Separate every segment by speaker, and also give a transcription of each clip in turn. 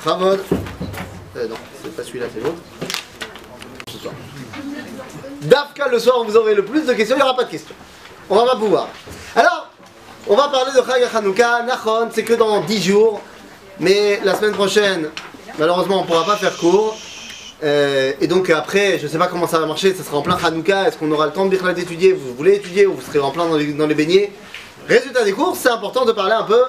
Speaker 1: Khavod. Non, c'est pas celui-là, c'est l'autre. Ce soir. Dafka, le soir, vous aurez le plus de questions, il n'y aura pas de questions. On va pas pouvoir. Alors, on va parler de Chag HaChanouka. Nachon, c'est que dans 10 jours. Mais la semaine prochaine, malheureusement, on ne pourra pas faire cours. Et donc après, je ne sais pas comment ça va marcher, ça sera en plein Hanouka. Est-ce qu'on aura le temps de d'étudier? Vous voulez étudier ou vous serez en plein dans les beignets? Résultat des cours, c'est important de parler un peu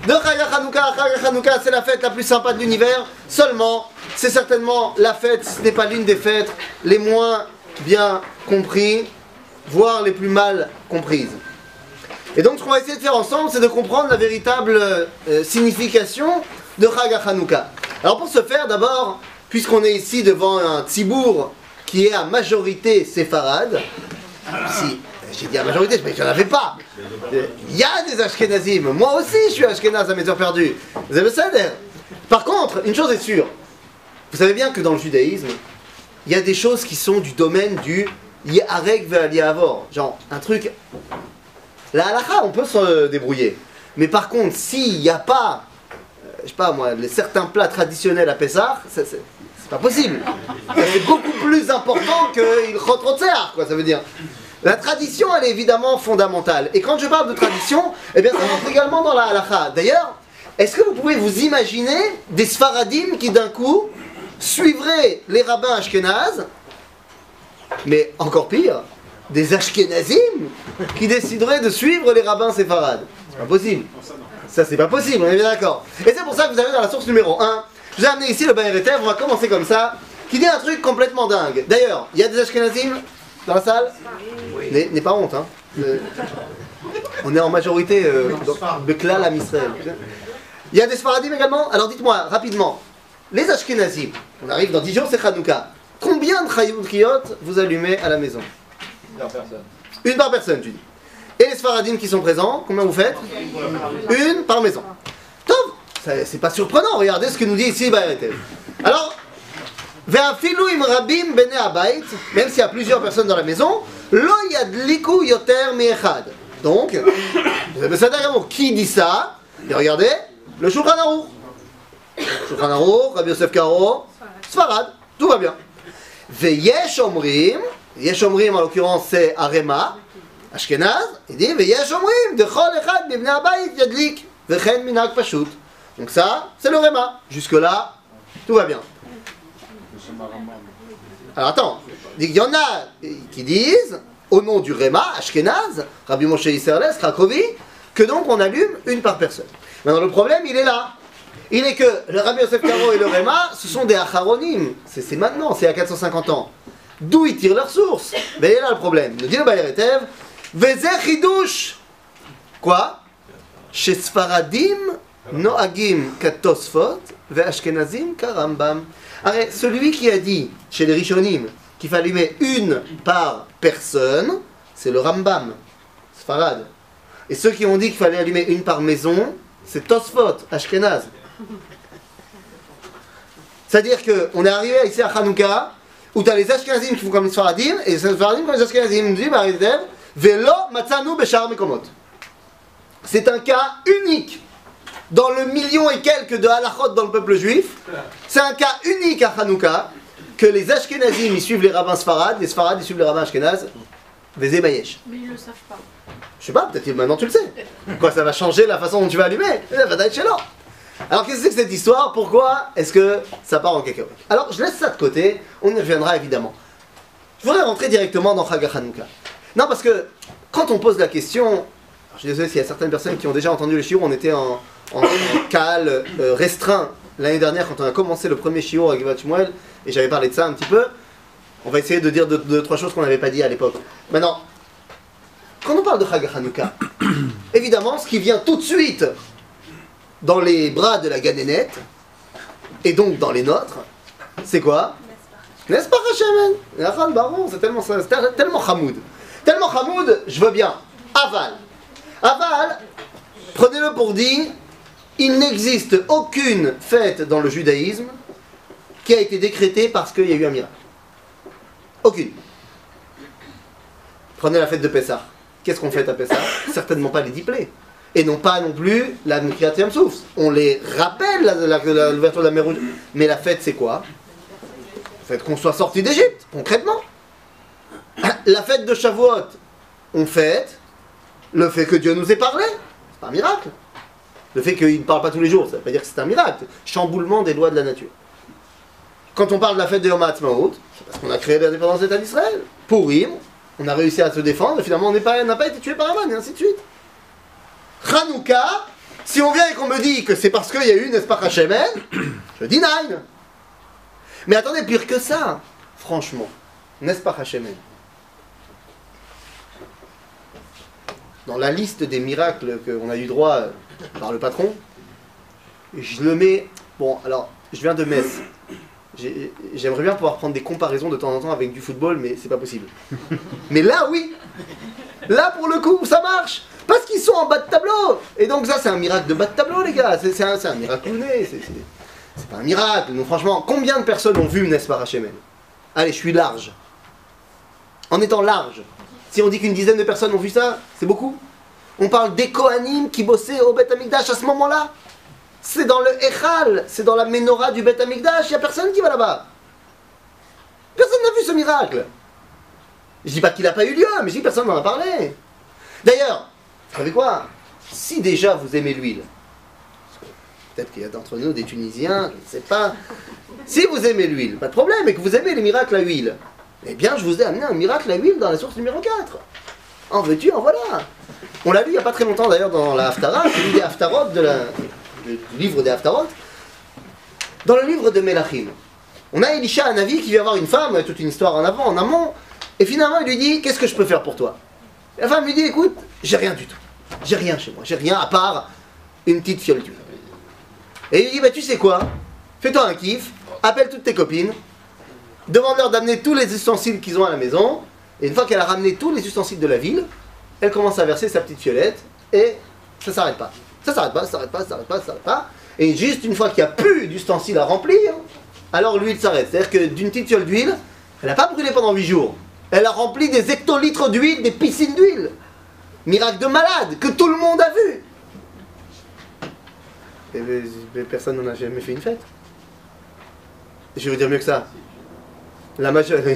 Speaker 1: de Chag HaChanouka. Chag HaChanouka, c'est la fête la plus sympa de l'univers. Seulement, c'est certainement la fête, ce n'est pas l'une des fêtes les moins bien comprises, voire les plus mal comprises. Et donc ce qu'on va essayer de faire ensemble, c'est de comprendre la véritable signification de Chag HaChanouka. Alors pour ce faire, d'abord, puisqu'on est ici devant un tzibour qui est à majorité séfarade, si j'ai dit à majorité, mais je n'en avais pas. Il y a des Ashkenazim, moi aussi je suis Ashkenaz à mes heures perdues. Vous avez ça d'air. Par contre, une chose est sûre, vous savez bien que dans le judaïsme, il y a des choses qui sont du domaine du Yeharek ve'al Yahavor. Genre, un truc... La halakha, on peut se débrouiller. Mais par contre, s'il n'y a pas, je sais pas moi, certains plats traditionnels à Pessah, c'est pas possible. C'est beaucoup plus important que il Chotrotzer, quoi, ça veut dire. La tradition, elle est évidemment fondamentale. Et quand je parle de tradition, eh bien, ça rentre également dans la halakha. D'ailleurs, est-ce que vous pouvez vous imaginer des Sfaradim qui d'un coup suivraient les rabbins ashkénazes, mais encore pire, des Ashkenazim qui décideraient de suivre les rabbins séfarades? C'est pas possible. Ça, c'est pas possible, on est bien d'accord. Et c'est pour ça que vous avez dans la source numéro 1, je vous ai amené ici le Bayer Etev, on va commencer comme ça, qui dit un truc complètement dingue. D'ailleurs, il y a des Ashkenazim dans la salle? Oui. N'aie pas honte, hein. On est en majorité de Klal Am Israël. Il y a des Sfaradim également? Alors dites-moi, rapidement, les Ashkenazim, on arrive dans 10 jours, c'est Hanouka. Combien de Chayot Kriot vous allumez à la maison? Une par personne, tu dis. Et les Sfaradim qui sont présents, combien vous faites? Une par maison. Top, c'est pas surprenant, regardez ce que nous dit ici Bayer Etev. Alors, Ve'afilu im rabim bnei habayit, même s'il y a plusieurs personnes dans la maison, lo yadliku yoter mi'echad. Donc, qui dit ça? Et regardez, le Shulchan Aruch. Shulchan Aruch, Rabbi Yosef Karo, Sfarad, tout va bien. Ve'yesh omrim, Yesh omrim en l'occurrence c'est Arema, Ashkenaz, il dit Ve'yesh omrim, dechol echad mibnei habayit yadlik, vechen minhag pashut. Donc ça, c'est le Rema. Jusque là, tout va bien. Alors attends, il y en a qui disent, au nom du Rema, Ashkenaz, Rabbi Moshe Isserles, Krakovi, que donc on allume une par personne. Maintenant le problème, il est là. Il est que le Rabbi Yosef Karo et le Rema, ce sont des Acharonim. C'est maintenant, c'est à 450 ans. D'où ils tirent leur source? Ben il est là le problème. Nous dit le Bayer Etev, Vezeh Chidush. Quoi? Chez Sfaradim, Noagim Katosfot, Ve Ashkenazim Karambam. Arrête, celui qui a dit, chez les Rishonim, qu'il fallait allumer une par personne, c'est le Rambam, Sfarad. Et ceux qui ont dit qu'il fallait allumer une par maison, c'est Tosfot, Ashkenaz. C'est-à-dire qu'on est arrivé ici à Hanouka, où tu as les Ashkenazim qui font comme les Sfaradim, et les Sfaradim comme les Ashkenazim. Nous dit, Velo Matzanu Beshar Mekomot. C'est un cas unique. Dans le million et quelques de halachot dans le peuple juif, c'est un cas unique à Hanouka, que les Ashkenazim ils suivent les rabbins Sfarad, les Sfarad ils suivent les rabbins Ashkenaz, Vezeh Bayesh.
Speaker 2: Mais ils le savent pas.
Speaker 1: Je sais pas, peut-être que maintenant tu le sais. Quoi, ça va changer la façon dont tu vas allumer? Alors qu'est-ce que c'est que cette histoire? Pourquoi est-ce que ça part en cacahuète? Alors je laisse ça de côté, on y reviendra évidemment. Je voudrais rentrer directement dans Chag HaChanouka. Non, parce que quand on pose la question, je suis désolé s'il y a certaines personnes qui ont déjà entendu le shiur, on était en cal restreint l'année dernière quand on a commencé le premier shiur avec Givat Shmuel, et j'avais parlé de ça un petit peu. On va essayer de dire deux, trois choses qu'on n'avait pas dit à l'époque. Maintenant, quand on parle de Chag HaChanouka, évidemment, ce qui vient tout de suite dans les bras de la Ganénette, et donc dans les nôtres, c'est quoi? N'est-ce pas Hashem? Baron, c'est tellement Hamoud. Tellement Hamoud, je veux bien. Aval. Aval, prenez-le pour dire, il n'existe aucune fête dans le judaïsme qui a été décrétée parce qu'il y a eu un miracle. Aucune. Prenez la fête de Pessah. Qu'est-ce qu'on fête à Pessah? Certainement pas les 10 plaies. et non pas non plus la Kriyat Yam Souf. On les rappelle l'ouverture de la mer Rouge. Mais la fête, c'est quoi? La fête qu'on soit sorti d'Égypte, concrètement. La fête de Shavuot, on fête le fait que Dieu nous ait parlé. C'est pas un miracle. Le fait qu'il ne parle pas tous les jours, ça ne veut pas dire que c'est un miracle. Chamboulement des lois de la nature. Quand on parle de la fête de Yom HaAtzmaut, c'est parce qu'on a créé l'indépendance d'État d'Israël. Purim, on a réussi à se défendre, et finalement on n'a pas été tué par Haman, et ainsi de suite. Hanouka, si on vient et qu'on me dit que c'est parce qu'il y a eu, n'est-ce pas, Hachemen, je dis nine. Mais attendez, pire que ça, franchement, n'est-ce pas, Hachemen? Dans la liste des miracles qu'on a eu droit par le patron, je le mets... Bon, alors, je viens de Metz. J'aimerais bien pouvoir prendre des comparaisons de temps en temps avec du football, mais c'est pas possible. Mais là, oui. Là, pour le coup, ça marche. Parce qu'ils sont en bas de tableau. Et donc ça, c'est un miracle de bas de tableau, les gars. C'est un miracle né. C'est pas un miracle. Donc franchement, combien de personnes ont vu Nespa Hachemen? Allez, je suis large. En étant large. Si on dit qu'une dizaine de personnes ont vu ça, c'est beaucoup. On parle des Kohanim qui bossaient au Beth Amikdash à ce moment-là. C'est dans le Echal, c'est dans la Menorah du Beth Amikdash, il n'y a personne qui va là-bas. Personne n'a vu ce miracle. Je dis pas qu'il n'a pas eu lieu, mais je dis que personne n'en a parlé. D'ailleurs, vous savez quoi? Si déjà vous aimez l'huile, peut-être qu'il y a d'entre nous des Tunisiens, je ne sais pas. Si vous aimez l'huile, pas de problème, et que vous aimez les miracles à huile, eh bien je vous ai amené un miracle à huile dans la source numéro 4. En veux-tu, en voilà. On l'a lu il n'y a pas très longtemps d'ailleurs dans la Haftarah, c'est l'une des Haftarot du livre des Haftarot. Dans le livre de Melachim, on a Elisha, un avis qui vient voir une femme, toute une histoire en avant, en amont, et finalement il lui dit, qu'est-ce que je peux faire pour toi? Et la femme lui dit, écoute, j'ai rien du tout. J'ai rien chez moi, j'ai rien à part une petite fiole d'huile. Et il lui dit, bah tu sais quoi? Fais-toi un kiff, appelle toutes tes copines, demande-leur d'amener tous les ustensiles qu'ils ont à la maison, et une fois qu'elle a ramené tous les ustensiles de la ville, elle commence à verser sa petite fiolette, et ça s'arrête pas. Ça s'arrête pas, ça s'arrête pas, ça s'arrête pas, ça s'arrête pas. Et juste une fois qu'il n'y a plus d'ustensiles à remplir, alors l'huile s'arrête. C'est-à-dire que d'une petite fiole d'huile, elle n'a pas brûlé pendant 8 jours. Elle a rempli des hectolitres d'huile, des piscines d'huile. Miracle de malade, que tout le monde a vu. Et personne n'en a jamais fait une fête. Je vais vous dire mieux que ça. La majorité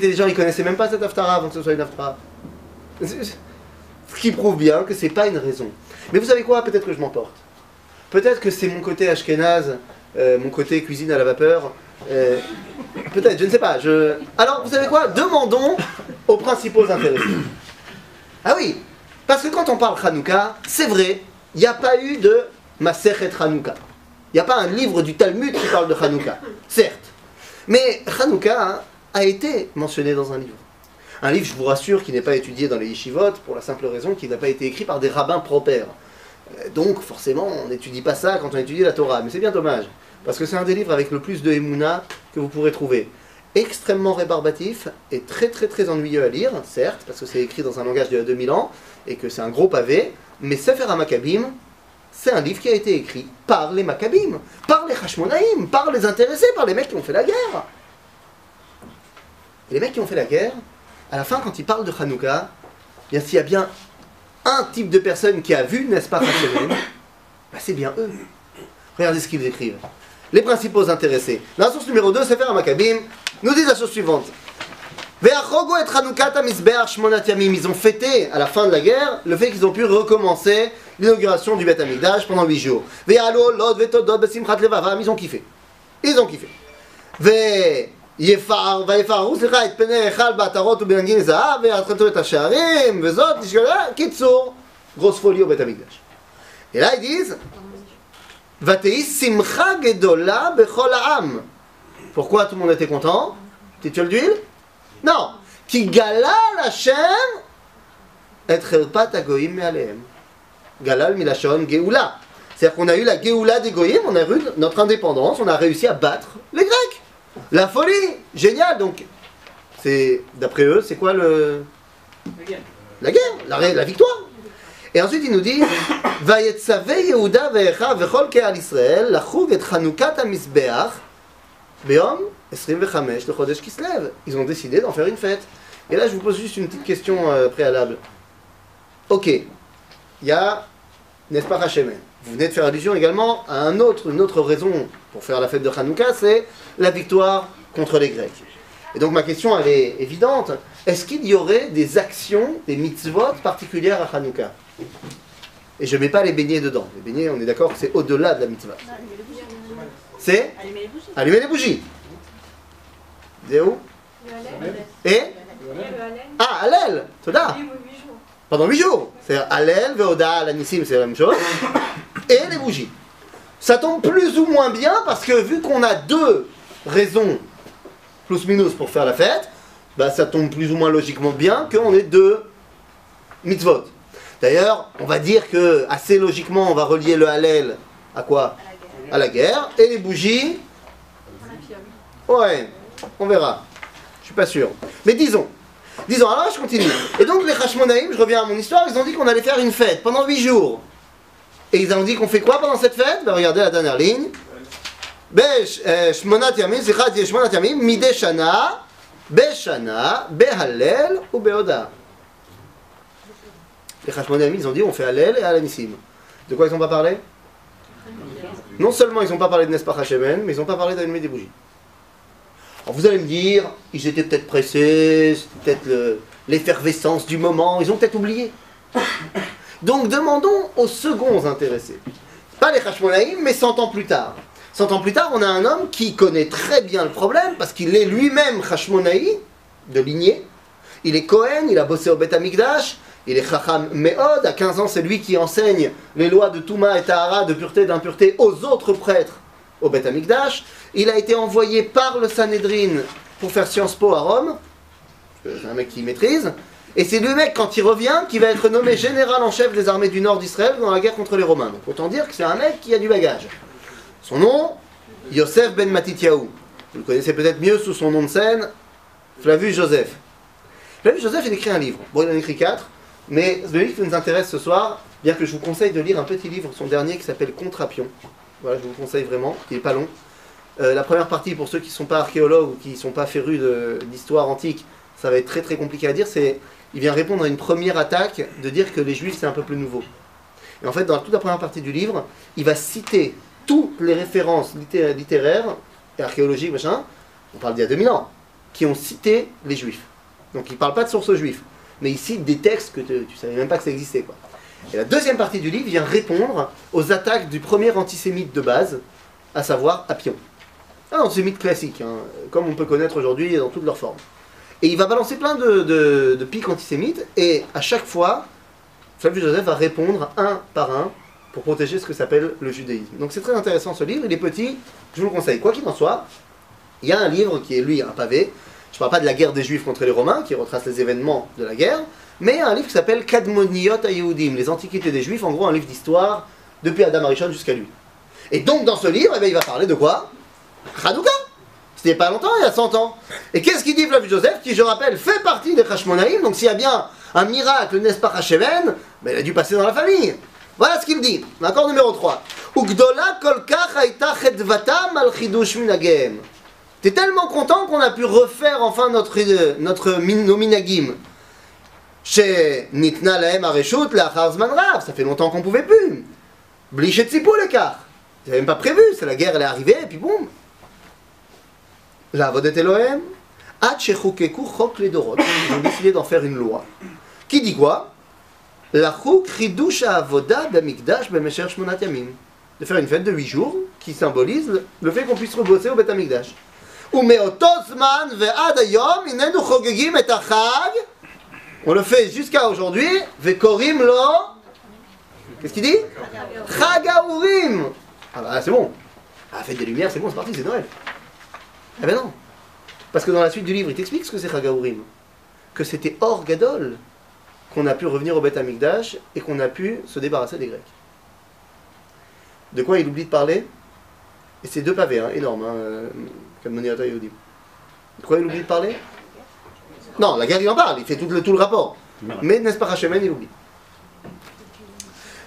Speaker 1: des gens, ils connaissaient même pas cette Haftarah avant que ce soit une Haftarah. Ce qui prouve bien que c'est pas une raison. Mais vous savez quoi? Peut-être que je m'emporte. Peut-être que c'est mon côté ashkénaze, mon côté cuisine à la vapeur. Peut-être, je ne sais pas. Alors, vous savez quoi? Demandons aux principaux intéressés. Ah oui, parce que quand on parle Hanouka, c'est vrai, il n'y a pas eu de Masechet Hanouka. Il n'y a pas un livre du Talmud qui parle de Hanouka. Certes. Mais Hanouka a été mentionné dans un livre. Un livre, je vous rassure, qui n'est pas étudié dans les yeshivot, pour la simple raison qu'il n'a pas été écrit par des rabbins propères. Donc, forcément, on n'étudie pas ça quand on étudie la Torah. Mais c'est bien dommage, parce que c'est un des livres avec le plus de Emouna que vous pourrez trouver. Extrêmement rébarbatif et très très très ennuyeux à lire, certes, parce que c'est écrit dans un langage de 2000 ans, et que c'est un gros pavé, mais Sefer HaMakkabim, c'est un livre qui a été écrit par les Maccabim, par les Hashmonaïm, par les intéressés, par les mecs qui ont fait la guerre. Et les mecs qui ont fait la guerre, à la fin, quand ils parlent de Hanouka, bien s'il y a bien un type de personne qui a vu, n'est-ce pas, Hachemen, bah c'est bien eux. Regardez ce qu'ils écrivent. Les principaux intéressés. Dans la source numéro 2, Sefer HaMakkabim, nous dit la chose suivante. Ve'achogu et Hanoukat HaMizbeach Shmonat Yamim. Ils ont fêté, à la fin de la guerre, le fait qu'ils ont pu recommencer l'inauguration du Beth Amikdash pendant 8 jours. Ve'alo Lod Ve'todot Besimchat Levavam. Ils ont kiffé. Ils ont kiffé. ויפארו סליחה את פני היכל בעטרות ובנגין זהב ויחרטו את השערים וזאת נשגלה קיצור גרוס פוליו בית המקדש. Et là ils disent ותהי שמחה גדולה בכל העם. Pourquoi tout le monde était content? Petite fiole d'huile? Non. כי גלל השם את חרפת הגויים מעליהם. גלל מלשון גאולה. C'est-à-dire qu'on a eu la Géoula des Goyim, on a eu notre indépendance, on a réussi à battre les Grecs. La folie, génial. Donc, c'est d'après eux, c'est quoi la guerre, la victoire. Et ensuite, il nous dit Vayetzave Yehuda ve'echa ve'chol ke'al Israël lachug et Chanoukat HaMizbeach be'yom 25 lechodesh Kislev. Ils ont décidé d'en faire une fête. Et là, je vous pose juste une petite question préalable. Ok, il il y a, n'est-ce pas, Hachemen. Vous venez de faire allusion également à une autre raison pour faire la fête de Hanouka, c'est la victoire contre les Grecs. Et donc ma question, elle est évidente. Est-ce qu'il y aurait des actions, des mitzvot particulières à Hanouka? Et je ne mets pas les beignets dedans. Les beignets, on est d'accord que c'est au-delà de la mitzvah. C'est allumer les bougies. C'est où? Et ah, Hallel, Toda. Pendant 8 jours. C'est Hallel, Veoda, l'Anissim, c'est la même chose. Et les bougies. Ça tombe plus ou moins bien parce que vu qu'on a 2 raisons, plus minus, pour faire la fête, bah ça tombe plus ou moins logiquement bien qu'on ait 2 mitzvot. D'ailleurs, on va dire que assez logiquement, on va relier le Hallel à quoi? À la guerre. Et les bougies? Ouais, on verra. Je suis pas sûr. Mais disons, alors je continue. Et donc les Hashmonaïm, je reviens à mon histoire, ils ont dit qu'on allait faire une fête pendant 8 jours. Et ils ont dit qu'on fait quoi pendant cette fête? Ben regardez la dernière ligne. Shmonat Yamim, Zichat Shmonat Yamim, Midei Shana, Beshana, Behallel ou Beoda. Les Hashmonaïm, ils ont dit on fait Hallel et Alanissim. De quoi ils n'ont pas parlé? Non seulement ils n'ont pas parlé de Nespach Hashemen, mais ils n'ont pas parlé d'allumer des bougies. Alors vous allez me dire, ils étaient peut-être pressés, c'était peut-être l'effervescence du moment, ils ont peut-être oublié. Donc demandons aux seconds intéressés. Pas les Hashmonaïm, mais 100 ans plus tard. 100 ans plus tard, on a un homme qui connaît très bien le problème, parce qu'il est lui-même Hashmonaï, de lignée. Il est Kohen, il a bossé au Beth Amikdash, il est Chacham Meod, à 15 ans c'est lui qui enseigne les lois de Touma et Tahara, de pureté et d'impureté aux autres prêtres au Beth Amikdash. Il a été envoyé par le Sanhedrin pour faire Sciences Po à Rome, c'est un mec qui maîtrise, et c'est le mec quand il revient qui va être nommé général en chef des armées du nord d'Israël dans la guerre contre les Romains. Donc autant dire que c'est un mec qui a du bagage. Son nom, Yosef ben Matityahu. Vous le connaissez peut-être mieux sous son nom de scène, Flavius Joseph. Flavius Joseph, il écrit un livre. Bon, il en écrit 4. Mais le livre qui nous intéresse ce soir, bien que je vous conseille de lire un petit livre, son dernier, qui s'appelle Contrapion. Voilà, je vous le conseille vraiment, il n'est pas long. La première partie, pour ceux qui ne sont pas archéologues ou qui ne sont pas férus d'histoire antique, ça va être très très compliqué à dire, il vient répondre à une première attaque de dire que les Juifs c'est un peuple nouveau. Et en fait, dans toute la première partie du livre, il va citer toutes les références littéraires et archéologiques, machin, on parle d'il y a 2000 ans, qui ont cité les Juifs. Donc il ne parle pas de sources juives. Mais il cite des textes que tu ne savais même pas que ça existait, quoi. Et la deuxième partie du livre vient répondre aux attaques du premier antisémite de base, à savoir Appion. Un antisémite classique, hein, comme on peut connaître aujourd'hui dans toutes leurs formes. Et il va balancer plein de pics antisémites, et à chaque fois, Flavius Joseph va répondre un par un pour protéger ce que s'appelle le judaïsme. Donc c'est très intéressant ce livre, il est petit, je vous le conseille. Quoi qu'il en soit, il y a un livre qui est lui un pavé. Je ne parle pas de la guerre des Juifs contre les Romains, qui retrace les événements de la guerre, mais un livre qui s'appelle Kadmoniyot HaYehudim, les antiquités des Juifs, en gros un livre d'histoire, depuis Adam Arishon jusqu'à lui. Et donc dans ce livre, eh bien, il va parler de quoi? Hanouka. C'était pas longtemps, il y a 100 ans. Et qu'est-ce qu'il dit Flavius Joseph, qui je rappelle fait partie des Hashmonaïm, donc s'il y a bien un miracle, n'est-ce pas Hashemen, ben, il a dû passer dans la famille. Voilà ce qu'il dit. D'accord, numéro 3. Ugdola kolkach haïta chedvatam al chidush minagem. T'es tellement content qu'on a pu refaire enfin nos minagim. Chez Nitna lahem areshut lachar zman rav. Ça fait longtemps qu'on pouvait plus. Blichet tzipou l'écart. Ils n'avaient même pas prévu. C'est la guerre, elle est arrivée, et puis boum. La avodet Elohem. Ad shechukeku chok ledorot. Ils ont décidé d'en faire une loi. Qui dit quoi? Lachuk chidush ha'avoda b'amikdash b'mesher shmonat yamim. De faire une fête de 8 jours qui symbolise le fait qu'on puisse rebosser au Beth Amikdash. On le fait jusqu'à aujourd'hui. Vekorim lo. Qu'est-ce qu'il dit? Chagaurim. Ah bah c'est bon. Ah, fête des Lumières, c'est bon, c'est parti, c'est Noël. Ah ben non. Parce que dans la suite du livre, il t'explique ce que c'est Chagaurim. Que c'était hors Gadol qu'on a pu revenir au Beth Amikdash et qu'on a pu se débarrasser des Grecs. De quoi il oublie de parler? Et c'est 2 pavés, hein, énormes. De quoi il oublie de parler? Non, la guerre il en parle, il fait tout le rapport. Mais n'est-ce pas Hashemen, il oublie.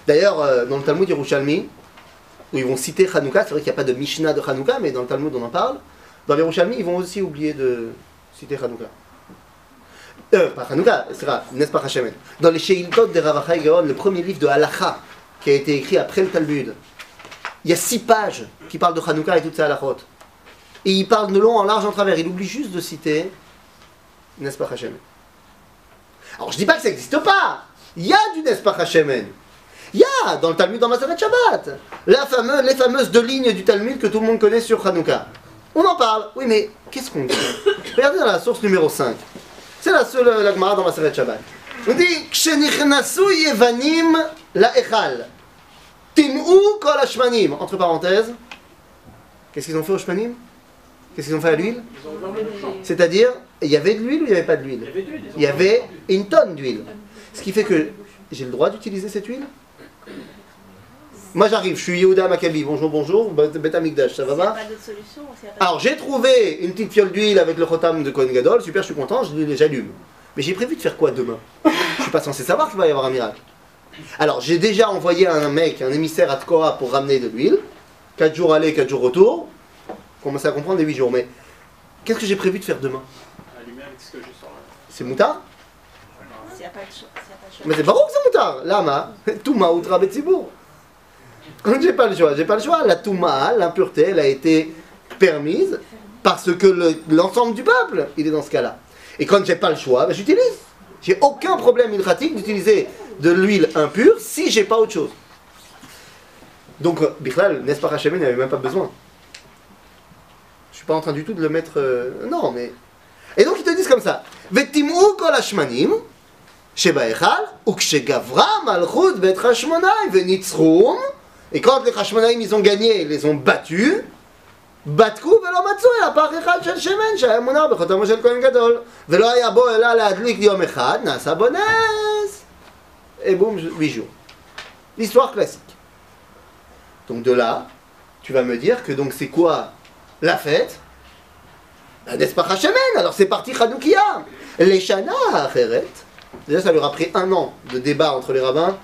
Speaker 1: D'ailleurs, dans le Talmud Yerushalmi, où ils vont citer Hanouka, c'est vrai qu'il n'y a pas de Mishnah de Hanouka, mais dans le Talmud on en parle. Dans les Yerushalmi, ils vont aussi oublier de citer Hanouka. Pas Hanouka, c'est Nespach HaShemen. Dans les Sheiltot de Rav Achai Gaon, le premier livre de Halacha qui a été écrit après le Talmud, il y a 6 pages qui parlent de Hanouka et toutes ses halachot. Et il parle de long en large en travers. Il oublie juste de citer Nespach HaShemen. Alors je dis pas que ça n'existe pas. Il y a du Nespach HaShemen. Il y a dans le Talmud, dans Maseret Shabbat, les fameuses 2 lignes du Talmud que tout le monde connaît sur Hanouka. On en parle. Oui, mais qu'est-ce qu'on dit? Regardez dans la source numéro 5. C'est la seule la Gemara dans Maseret Shabbat. On dit Kshenichnasu yevanim la'echal tim'u kol hashmanim. Entre parenthèses, qu'est-ce qu'ils ont fait aux shmanim? Qu'est-ce qu'ils ont fait à l'huile? C'est-à-dire, il y avait de l'huile ou il n'y avait pas de l'huile? Il y avait une tonne d'huile. Ce qui fait que j'ai le droit d'utiliser cette huile? Moi j'arrive, je suis Yehuda Maccabi, bonjour, Bet Amikdash, ça va pas? Alors j'ai trouvé une petite fiole d'huile avec le chotam de Kohen Gadol, super, je suis content, j'allume. Mais j'ai prévu de faire quoi demain? Je suis pas censé savoir qu'il va y avoir un miracle. Alors j'ai déjà envoyé un mec, un émissaire à Tkoa pour ramener de l'huile, 4 jours aller, 4 jours retour, commencez à comprendre les 8 jours, mais qu'est-ce que j'ai prévu de faire demain? C'est moutard? Mais c'est pas que c'est moutard, lama, touma outra betsibour. Donc j'ai pas le choix, la touma, l'impureté, elle a été permise parce que l'ensemble du peuple, il est dans ce cas-là. Et quand j'ai pas le choix, ben, j'utilise. J'ai aucun problème ilchatique d'utiliser de l'huile impure si j'ai pas autre chose. Donc, Bichlal, Nespach HaShemen n'avait même pas besoin. Je suis pas en train du tout de le mettre... non, mais... Et donc ils te disent comme ça. Vetim'u kol hashmanim shebaechal ukshegavra malchut bet hashmonai venitzrum. Et quand les Hashmonaïm ils ont gagné, ils les ont battus, Batku velo matzu el apach echad shel shemen shaya munar bechotamo shel Kohen Gadol velo haya bo ela leadlik yom echad nasa bones. Et boum, 8 jours. L'histoire classique. Donc de là, tu vas me dire que donc c'est quoi la fête? Nespach HaShemen, alors c'est parti Chanoukia. Les Shana Acheret. Déjà ça leur a pris 1 an de débat entre les rabbins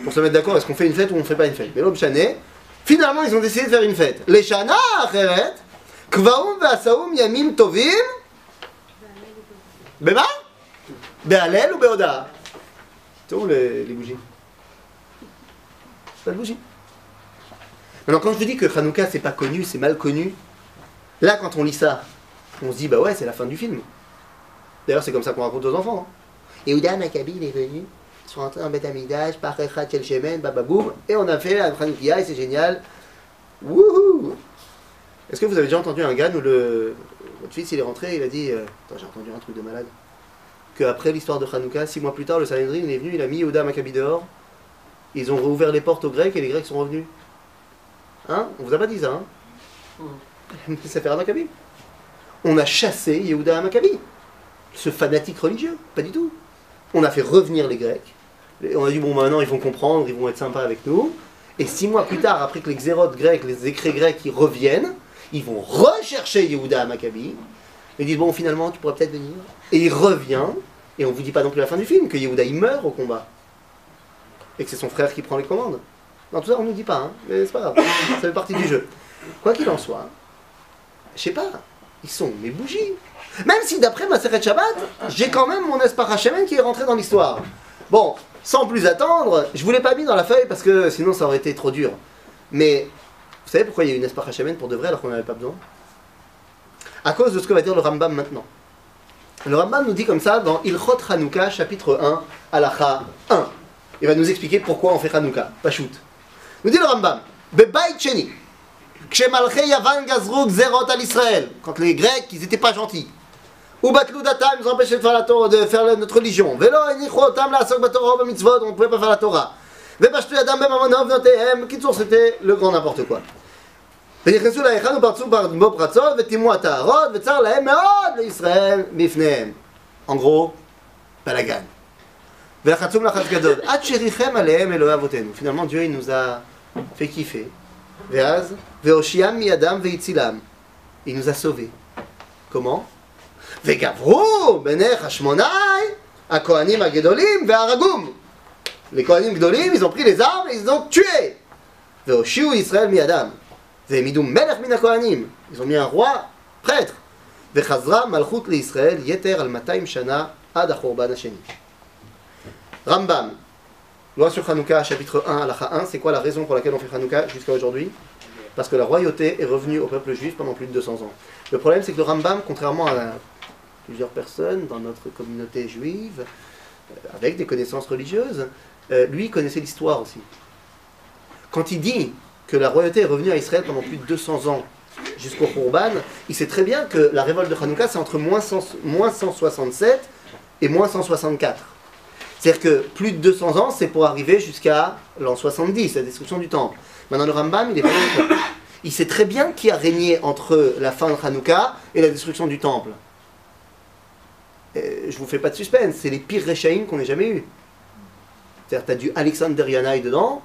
Speaker 1: pour se mettre d'accord, est-ce qu'on fait une fête ou on ne fait pas une fête. Mais l'homme chané, finalement ils ont décidé de faire une fête. Les Shana Acheret, Kvaum Ve'asaum Yamim Tovim, Bema Be'alel ou Be'oda. C'est où les bougies? Pas de bougies. Maintenant quand je dis que Hanouka c'est pas connu, c'est mal connu, là quand on lit ça, on se dit bah ouais c'est la fin du film. D'ailleurs c'est comme ça qu'on raconte aux enfants. Yehuda Maccabi il est venu, ils sont rentrés en Beth Amikdash, par Echad Shel Shemen, bababoum, et on a fait la Hanoukia et c'est génial. Wouhou! Est-ce que vous avez déjà entendu un gars où votre fils il est rentré, il a dit attends j'ai entendu un truc de malade. Qu'après l'histoire de Hanouka, 6 mois plus tard, le Sanhedrin il est venu, il a mis Yehuda Maccabi dehors, ils ont rouvert les portes aux Grecs et les Grecs sont revenus. Hein? On vous a pas dit ça, hein? C'est faire un Maccabi. On a chassé Yehuda Maccabi, ce fanatique religieux, pas du tout. On a fait revenir les Grecs. Et on a dit bon maintenant ils vont comprendre, ils vont être sympas avec nous. Et 6 mois plus tard, après que les xérotes grecs, les écrits grecs, ils reviennent, ils vont rechercher Yehuda Maccabi. Ils disent bon finalement tu pourrais peut-être venir. Et il revient. Et on vous dit pas non plus la fin du film que Yehuda il meurt au combat et que c'est son frère qui prend les commandes. Non tout ça on nous dit pas, hein, mais c'est pas grave, ça fait partie du jeu. Quoi qu'il en soit, je sais pas. Ils sont mes bougies. Même si d'après ma Maseret Shabbat, j'ai quand même mon Nespach HaShemen qui est rentré dans l'histoire. Bon, sans plus attendre, je vous l'ai pas mis dans la feuille parce que sinon ça aurait été trop dur. Mais vous savez pourquoi il y a eu Nespach HaShemen pour de vrai alors qu'on n'avait pas besoin? À cause de ce que va dire le Rambam maintenant. Le Rambam nous dit comme ça dans Ilchot Hanouka, chapitre 1, Halacha 1. Il va nous expliquer pourquoi on fait Hanouka. Pas shoot. Nous dit le Rambam, Bebayt Sheni. Quand les Grecs, ils n'étaient pas gentils. Ou Batloudatam, ils ont empêché de faire la Torah, de faire notre religion. Vélo, Enichotam, la Sok Batorah, Mitzvot, on ne pouvait pas faire la Torah. Vebashtu Yadam, Bemamonov, Notehem, Kitsour, c'était le grand n'importe quoi. ונכנסו להיכל ופרצו בו פרצות וטימאו הטהרות וצר להם מאוד לישראל בפניהם. En gros, balagan. ולחצום לחץ גדול. עד שריחם עליהם אלוהי אבותינו. Finalement, Dieu il nous a fait kiffer. ואז, והושיעם מידם והצילם. Il nous a sauvés. Comment? וגברו בני חשמונאי הכהנים הגדולים והרגום. Les Kohanim גדולים, ils ont pris les armes et ils ont tué. והושיעו ישראל מידם. ils ont mis un roi prêtre. Vechazra malchut l'Israël yeter al 200 shana עד החורבן השני. רמב"ם, loi sur Hanouka, chapitre 1, halakha 1, c'est quoi la raison pour laquelle on fait Hanouka jusqu'à aujourd'hui? Parce que la royauté est revenue au peuple juif pendant plus de 200 ans. Le problème, c'est que le Rambam, contrairement à plusieurs personnes dans notre communauté juive, avec des connaissances religieuses, lui connaissait l'histoire aussi. Quand il dit que la royauté est revenue à Israël pendant plus de 200 ans jusqu'au Khurban, il sait très bien que la révolte de Hanouka, c'est entre moins 167 et moins 164. C'est-à-dire que plus de 200 ans, c'est pour arriver jusqu'à l'an 70, la destruction du temple. Maintenant, le Rambam, il est pas d'accord. Il sait très bien qui a régné entre la fin de Hanouka et la destruction du temple. Je vous fais pas de suspense, c'est les pires Réchaïm qu'on ait jamais eu. C'est-à-dire, tu as du Alexander Yanaï dedans,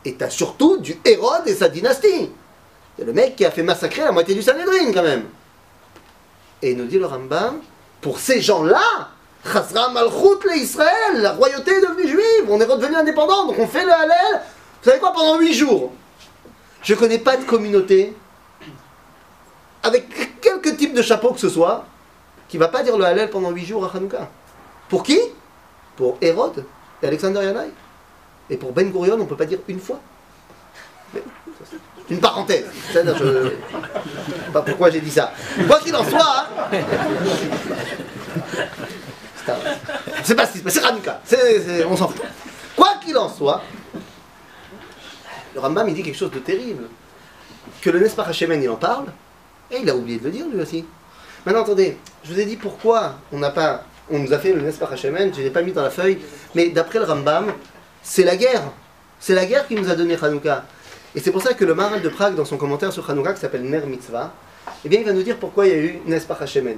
Speaker 1: et tu as surtout du Hérode et sa dynastie. C'est le mec qui a fait massacrer la moitié du Sanhedrin, quand même. Et il nous dit le Rambam, pour ces gens-là, Chasra Malchut le Israël, la royauté est devenue juive, on est redevenu indépendant, donc on fait le Hallel, vous savez quoi, pendant 8 jours. Je ne connais pas de communauté, avec quelque type de chapeau que ce soit, qui ne va pas dire le Hallel pendant 8 jours à Hanouka. Pour qui? Pour Hérode et Alexander Yanaï. Et pour Ben Gurion, on ne peut pas dire une fois. Mais, une parenthèse. C'est-à-dire, je ne sais pas pourquoi j'ai dit ça. Quoi qu'il en soit, c'est pas ce qui se passe, c'est Hanouka. On s'en fout. Quoi qu'il en soit, le Rambam il dit quelque chose de terrible. Que le Nespach Hashemen il en parle, et il a oublié de le dire lui aussi. Maintenant attendez, je vous ai dit pourquoi on nous a fait le Nespach Hashemen, je ne l'ai pas mis dans la feuille, mais d'après le Rambam, c'est la guerre. C'est la guerre qui nous a donné Hanouka. Et c'est pour ça que le Maharal de Prague, dans son commentaire sur Hanouka, qui s'appelle Ner Mitzvah, eh bien il va nous dire pourquoi il y a eu Nespach Hashemen.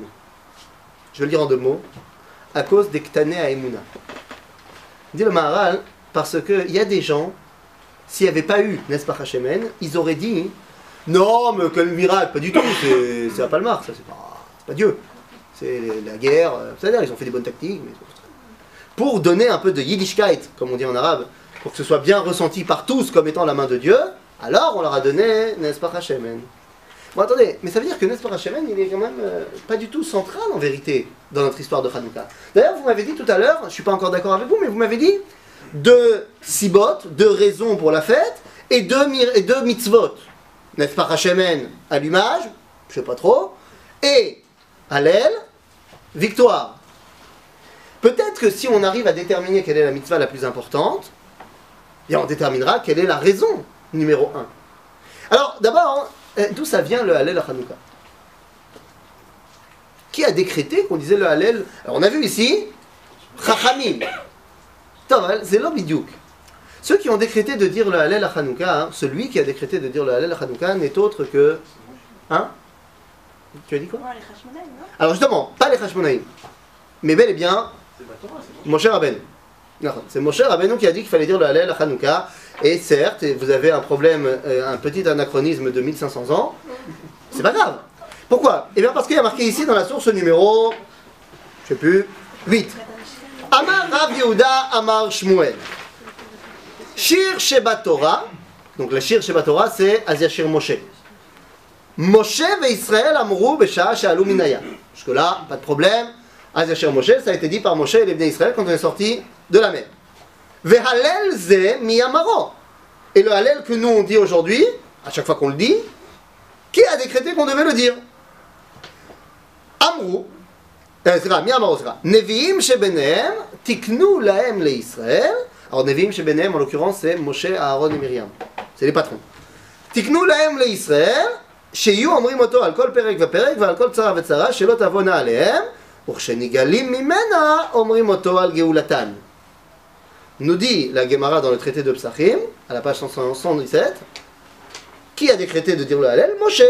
Speaker 1: Je vais le dire en 2 mots. À cause des Ktané à Emouna. Dit le Maharal, parce qu'il y a des gens, s'il n'y avait pas eu Nespach Hashemen, ils auraient dit non, mais quel miracle, pas du tout, c'est à Palmar, ça c'est pas Dieu. C'est la guerre, c'est-à-dire ils ont fait des bonnes tactiques. Mais... Pour donner un peu de Yiddishkeit, comme on dit en arabe, pour que ce soit bien ressenti par tous comme étant la main de Dieu, alors on leur a donné Nespach Hashemen. Bon attendez, mais ça veut dire que Nespach Hashemen, il est quand même pas du tout central en vérité dans notre histoire de Hanouka. D'ailleurs, vous m'avez dit tout à l'heure, je ne suis pas encore d'accord avec vous, mais vous m'avez dit 2 sibot, 2 raisons pour la fête, et 2 mitzvot. Nespach Hashemen, allumage, je ne sais pas trop, et Hallel, victoire. Peut-être que si on arrive à déterminer quelle est la mitzvah la plus importante, et on déterminera quelle est la raison numéro 1. Alors, d'abord, d'où ça vient le Hallel à Hanouka? Qui a décrété qu'on disait le Hallel? Alors on a vu ici, Chachamim. C'est l'obidiouk. Ceux qui ont décrété de dire le Hallel à Hanouka, hein, celui qui a décrété de dire le Hallel à Hanouka n'est autre que... Hein? Tu as dit quoi?
Speaker 2: Les Hashmonaïm, non?
Speaker 1: Alors justement, pas les Hashmonaïm, mais bel et bien, Moshe Rabbeinu. C'est Moshe Rabbeinu qui a dit qu'il fallait dire le Hallel à Hanouka. Et certes, vous avez un problème, un petit anachronisme de 1500 ans, c'est pas grave. Pourquoi? Eh bien parce qu'il y a marqué ici dans la source numéro, je sais plus, 8. Amar Rav Yehuda Amar Shmuel. Shir Sheba Torah, donc le Shir Sheba Torah c'est Azyashir Moshe. Moshe ve Israël Amrou Besha She'alu Minaya. Jusque là, pas de problème. Azyashir Moshe, ça a été dit par Moshe et les Bnei Israël quand on est sorti de la mer. Vehalel ze miyamaro. Et le Hallel que nous on dit aujourd'hui, à chaque fois qu'on le dit, qui a décrété qu'on devait le dire? Amrou, miyamaro sera. Neviim shebenehem tiknu lahem le Israël. Alors Neviim shebenehem en l'occurrence c'est Moshe, Aaron et Myriam. C'est les patrons. Tiknu lahem le Israël, sheyu omrim oto al kol perek veperek ve'al kol tzara ve'tzara shelo tavona alehem, u'chenigalim mimena omrim oto al geulatan. Nous dit la Gemara dans le traité de Psachim, à la page 117, qui a décrété de dire le Hallel? Moshe.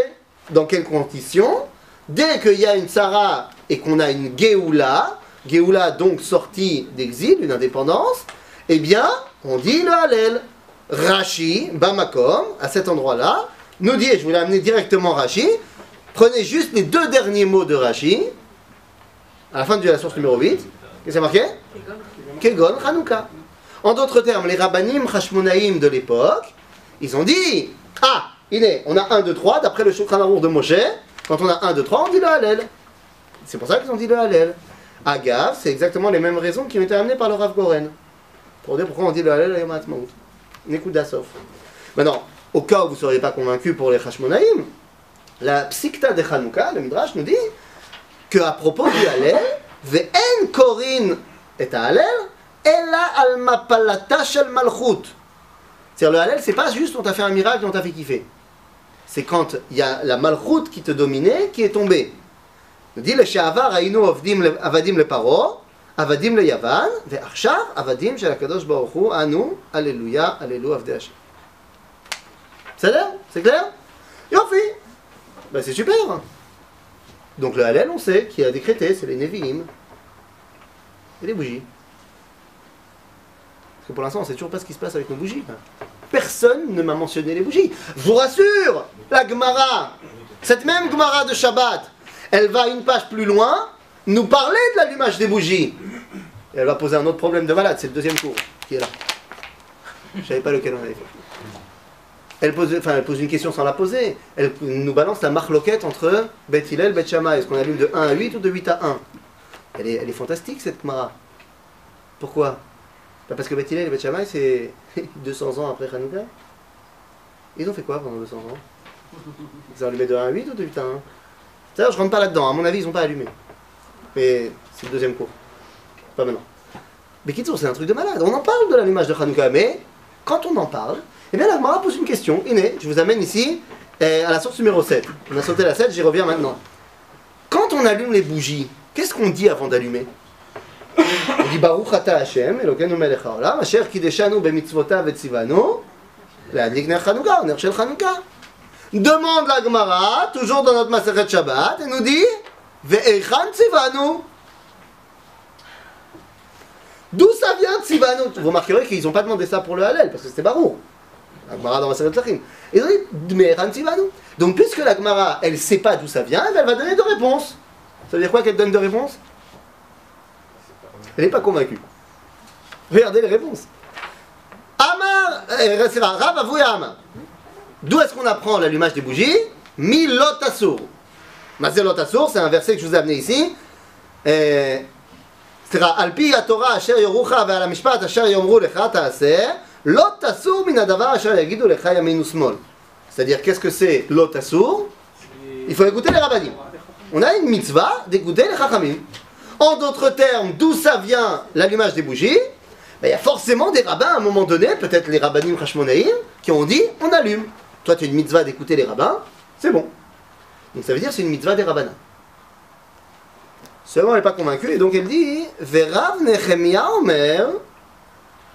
Speaker 1: Dans quelles conditions? Dès qu'il y a une Tzara et qu'on a une Géoula, Géoula donc sortie d'exil, une indépendance, eh bien, on dit le Hallel. Rashi, Bamakom, à cet endroit-là, nous dit, et je voulais amener directement Rashi, prenez juste les 2 derniers mots de Rashi, à la fin de la source numéro 8, qu'est-ce que c'est marqué? Kegon Hanouka. En d'autres termes, les rabbanim Hashmonaïm de l'époque, ils ont dit, ah, on a 1, 2, 3, d'après le Shulchan Arour de Moshe, quand on a 1, 2, 3, on dit le Hallel. C'est pour ça qu'ils ont dit le Hallel. Agave, c'est exactement les mêmes raisons qui ont été amenées par le Rav Goren. Pour dire pourquoi on dit le Hallel Yom Ha'atzmaut. Nekuda Sof. Maintenant, au cas où vous ne seriez pas convaincu pour les Hashmonaïm, la Psikta de Chanukah, le Midrash, nous dit qu'à propos du Hallel, Ve'en korin et Hallel, ella al mapalata shel malchut. C'est-à-dire le Hallel, c'est pas juste on t'a fait un miracle, on t'a fait kiffer. C'est quand il y a la malchut qui te dominait, qui est tombée. Il dit le She'avar Hainu avadim le Paro, avadim le Yavan, ve'achshav avadim shel HaKadosh Baruch Hu, anu, alléluia, alléluia, avdei Hashem. C'est clair? Yofi. Ben c'est super. Donc le Hallel, on sait, qui a décrété, c'est les Nevi'im et les bougies. Parce que pour l'instant, on ne sait toujours pas ce qui se passe avec nos bougies. Personne ne m'a mentionné les bougies. Je vous rassure, la Gemara, cette même Gemara de Shabbat, elle va une page plus loin nous parler de l'allumage des bougies. Et elle va poser un autre problème de malade, c'est le deuxième cours qui est là. Je ne savais pas lequel on avait fait. Elle pose une question sans la poser. Elle nous balance la marloquette entre Bet Hillel et Bet Shammai. Est-ce qu'on allume de 1 à 8 ou de 8 à 1? Elle est fantastique cette Gemara. Pourquoi? Parce que Bet Hillel et Bet Shammai, c'est 200 ans après Hanouka. Ils ont fait quoi pendant 200 ans? Ils ont allumé de 1 à 8 ou de 8 à 1? C'est-à-dire, je rentre pas là-dedans. À mon avis, ils n'ont pas allumé. Mais c'est le deuxième cours. Pas maintenant. Mais Kitsour, c'est un truc de malade. On en parle de l'allumage de Hanouka, mais quand on en parle, eh bien la Gemara pose une question. Iné, je vous amène ici à la source numéro 7. On a sauté la 7, j'y reviens maintenant. Quand on allume les bougies, qu'est-ce qu'on dit avant d'allumer? On dit Baruch Ata Hashem, Elokeinu melech haolam, asher kideshanu bemitzvotav etzivanu, le'adlik ner Chanukah, ner shel Chanukah. Demande la Gemara, toujours dans notre Masechet Shabbat, et nous dit Ve'echan tzivanu. D'où ça vient tzivanu? Vous remarquerez qu'ils n'ont pas demandé ça pour le Hallel, parce que c'était Baruch. La Gemara dans Masechet Tzachim. Ils ont dit Ve'echan tzivanu. Donc puisque la Gemara, elle ne sait pas d'où ça vient, elle va donner deux réponses. Ça veut dire quoi qu'elle donne deux réponses? Elle n'est pas convaincue. Regardez les réponses. Amar, c'est Rav Avoué Amar. D'où est-ce qu'on apprend l'allumage des bougies? Mi lot asur. Mazé lot asur, c'est un verset que je vous ai amené ici. C'est-à-dire, Alpi Torah asher yorucha ve'al mishpat asher yomru lecha ta'aseh, lot asur min hadavar asher yagidu lecha yamin usmol. C'est-à-dire, qu'est-ce que c'est lot asur? Il faut écouter les rabbanim. On a une mitzvah d'écouter les chachamim. En d'autres termes, d'où ça vient l'allumage des bougies? Il y a forcément des rabbins à un moment donné, peut-être les rabbanim hashmonaïm, qui ont dit on allume. Toi, tu as une mitzvah d'écouter les rabbins, c'est bon. Donc ça veut dire c'est une mitzvah des rabbins. Seulement, elle n'est pas convaincue, et donc elle dit Verav Nechemia Omer,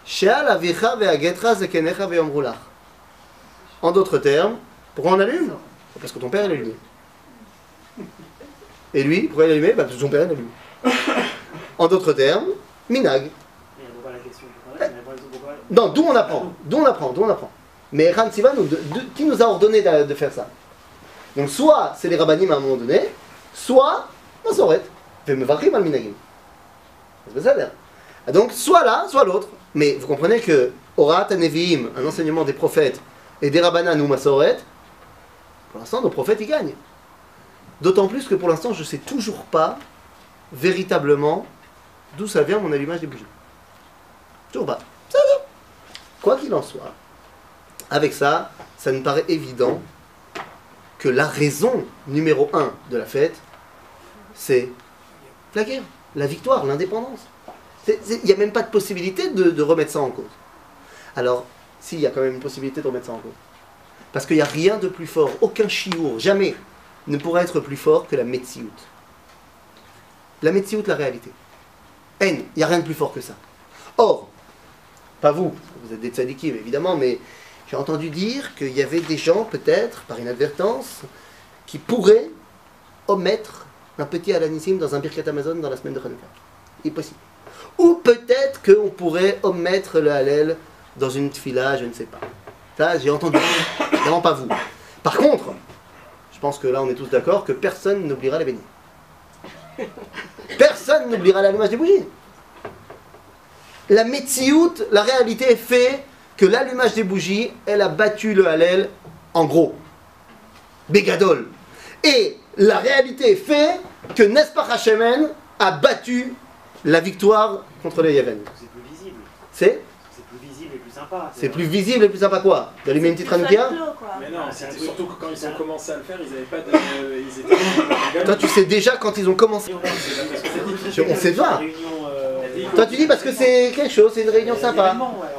Speaker 1: She'al avicha ve'agetra zekenecha ve'yomru lach. En d'autres termes, pourquoi on allume? Parce que ton père est allumé. Et lui, pourquoi il est allumé? Parce que son père est allumé. En d'autres termes, minag. Non, d'où on apprend. Mais Ran Sivan, qui nous a ordonné de faire ça? Donc soit c'est les rabbanim à un moment donné, soit Masoret. Ve'mevarim al minagim. C'est ça l'air. Donc soit l'un, soit l'autre. Mais vous comprenez que Orat Nevi'im, un enseignement des prophètes, et des rabbanan ou Masoret, pour l'instant nos prophètes y gagnent. D'autant plus que pour l'instant je ne sais toujours pas véritablement d'où ça vient mon allumage des bougies. Toujours pas. Ça va. Quoi qu'il en soit, avec ça, ça me paraît évident que la raison numéro 1 de la fête, c'est la guerre, la victoire, l'indépendance. Il n'y a même pas de possibilité de remettre ça en cause. Alors, s'il y a quand même une possibilité de remettre ça en cause. Parce qu'il n'y a rien de plus fort, aucun chiour, jamais, ne pourra être plus fort que la Metsiout. La Metsiout, la réalité. Il n'y a rien de plus fort que ça. Or, pas vous êtes des tzadikim évidemment, mais j'ai entendu dire qu'il y avait des gens, peut-être, par inadvertance, qui pourraient omettre un petit alanissim dans un Birkat Amazon dans la semaine de Hanouka. Il est possible. Ou peut-être qu'on pourrait omettre le Hallel dans une tfila, je ne sais pas. Ça, j'ai entendu. Vraiment pas vous. Par contre, je pense que là, on est tous d'accord que personne n'oubliera les beignets. Personne n'oubliera l'allumage des bougies. La Metsiout, la réalité fait que l'allumage des bougies, elle a battu le Hallel en gros. Bégadol. Et la réalité fait que Nespach Hashemen, a battu la victoire contre les Yéven?
Speaker 2: C'est plus visible.
Speaker 1: C'est
Speaker 2: plus visible et plus sympa.
Speaker 1: C'est plus visible et plus sympa quoi? D'allumer une petite Hanoukia?
Speaker 3: Mais non, c'était surtout que quand ils ont commencé à le faire, ils n'avaient pas de... ils étaient...
Speaker 1: Toi tu sais déjà quand ils ont commencé. On sait pas. Toi tu dis parce que c'est quelque chose, c'est une réunion sympa.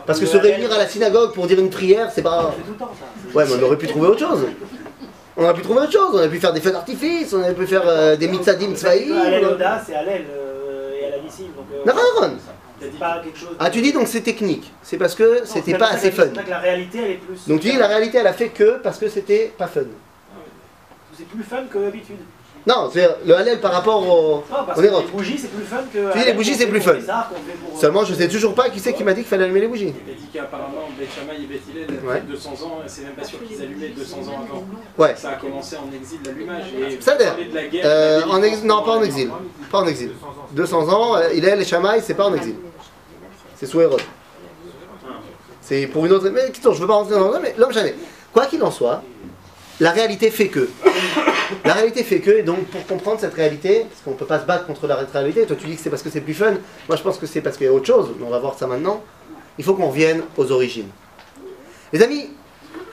Speaker 1: Parce que se réunir à la synagogue pour dire une prière, c'est pas... Ouais mais on aurait pu trouver autre chose. On aurait pu trouver autre chose, on aurait pu faire des feux d'artifice, on aurait pu faire des mitzadim tzvaïm.
Speaker 2: Hallel Oda, c'est Hallel et à la Nissim.
Speaker 1: Ah tu dis donc c'est technique, c'est parce que c'était pas assez fun.
Speaker 2: La réalité elle est plus...
Speaker 1: Donc tu dis la réalité elle a fait que parce que c'était pas fun.
Speaker 2: C'est plus fun que d'habitude.
Speaker 1: Non, c'est le Hallel par rapport au...
Speaker 2: Non, parce que les bougies c'est plus fun que...
Speaker 1: Tu dis les bougies c'est plus fun. Seulement je sais toujours pas qui c'est qui m'a dit qu'il fallait allumer les bougies.
Speaker 3: Il a dit qu'apparemment Beth Shammai et Beth Hillel, 200 ans, c'est même pas sûr qu'ils allumaient 200 ans avant.
Speaker 1: Ouais.
Speaker 3: Ça a commencé en exil l'allumage.
Speaker 1: Ça non, pas en exil. Pas en exil. 200 ans, Hillel et Shammai, c'est pas en exil. C'est sous Hérode. C'est pour une autre... Mais je veux pas rentrer dans le mais l'homme jamais. Quoi qu'il en soit, la réalité fait que. La réalité fait que, et donc pour comprendre cette réalité, parce qu'on ne peut pas se battre contre la réalité, toi tu dis que c'est parce que c'est plus fun, moi je pense que c'est parce qu'il y a autre chose, mais on va voir ça maintenant, il faut qu'on revienne aux origines. Les amis,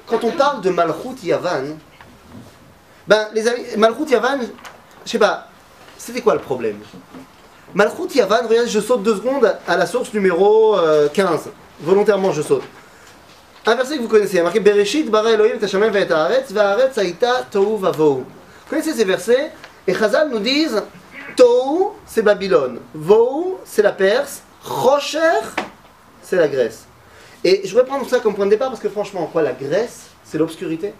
Speaker 1: quand on parle de Malchut Yavan, ben les amis, Malchut Yavan, je sais pas, c'était quoi le problème? Malchut Yavan, regardez, je saute 2 secondes à la source numéro 15, volontairement je saute. Un verset que vous connaissez, il y a marqué Bereshit bara Elohim et Hashamayim ve'et haaretz ve'haaretz hayta tohu vavohu. Vous connaissez ces versets? Et Chazal nous disent Tohu, c'est Babylone, Vohu, c'est la Perse, Chosher, c'est la Grèce. Et je voudrais prendre ça comme point de départ parce que franchement, quoi, la Grèce, c'est l'obscurité.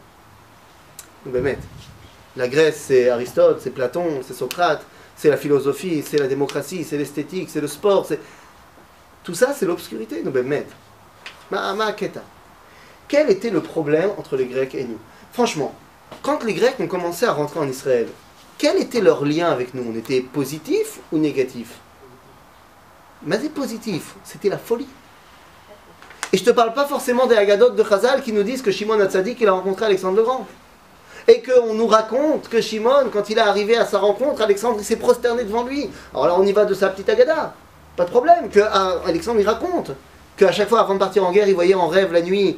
Speaker 1: La Grèce, c'est Aristote, c'est Platon, c'est Socrate, c'est la philosophie, c'est la démocratie, c'est l'esthétique, c'est le sport, c'est... Tout ça, c'est l'obscurité. Quel était le problème entre les Grecs et nous? Franchement, quand les Grecs ont commencé à rentrer en Israël, quel était leur lien avec nous? On était positif ou négatif? Mais c'est positif, c'était la folie. Et je ne te parle pas forcément des Haggadot de Chazal qui nous disent que Shimon HaTzadik il a rencontré Alexandre le Grand. Et qu'on nous raconte que Shimon, quand il est arrivé à sa rencontre, Alexandre il s'est prosterné devant lui. Alors là on y va de sa petite Haggadah. Pas de problème, que Alexandre il raconte qu'à chaque fois avant de partir en guerre, il voyait en rêve la nuit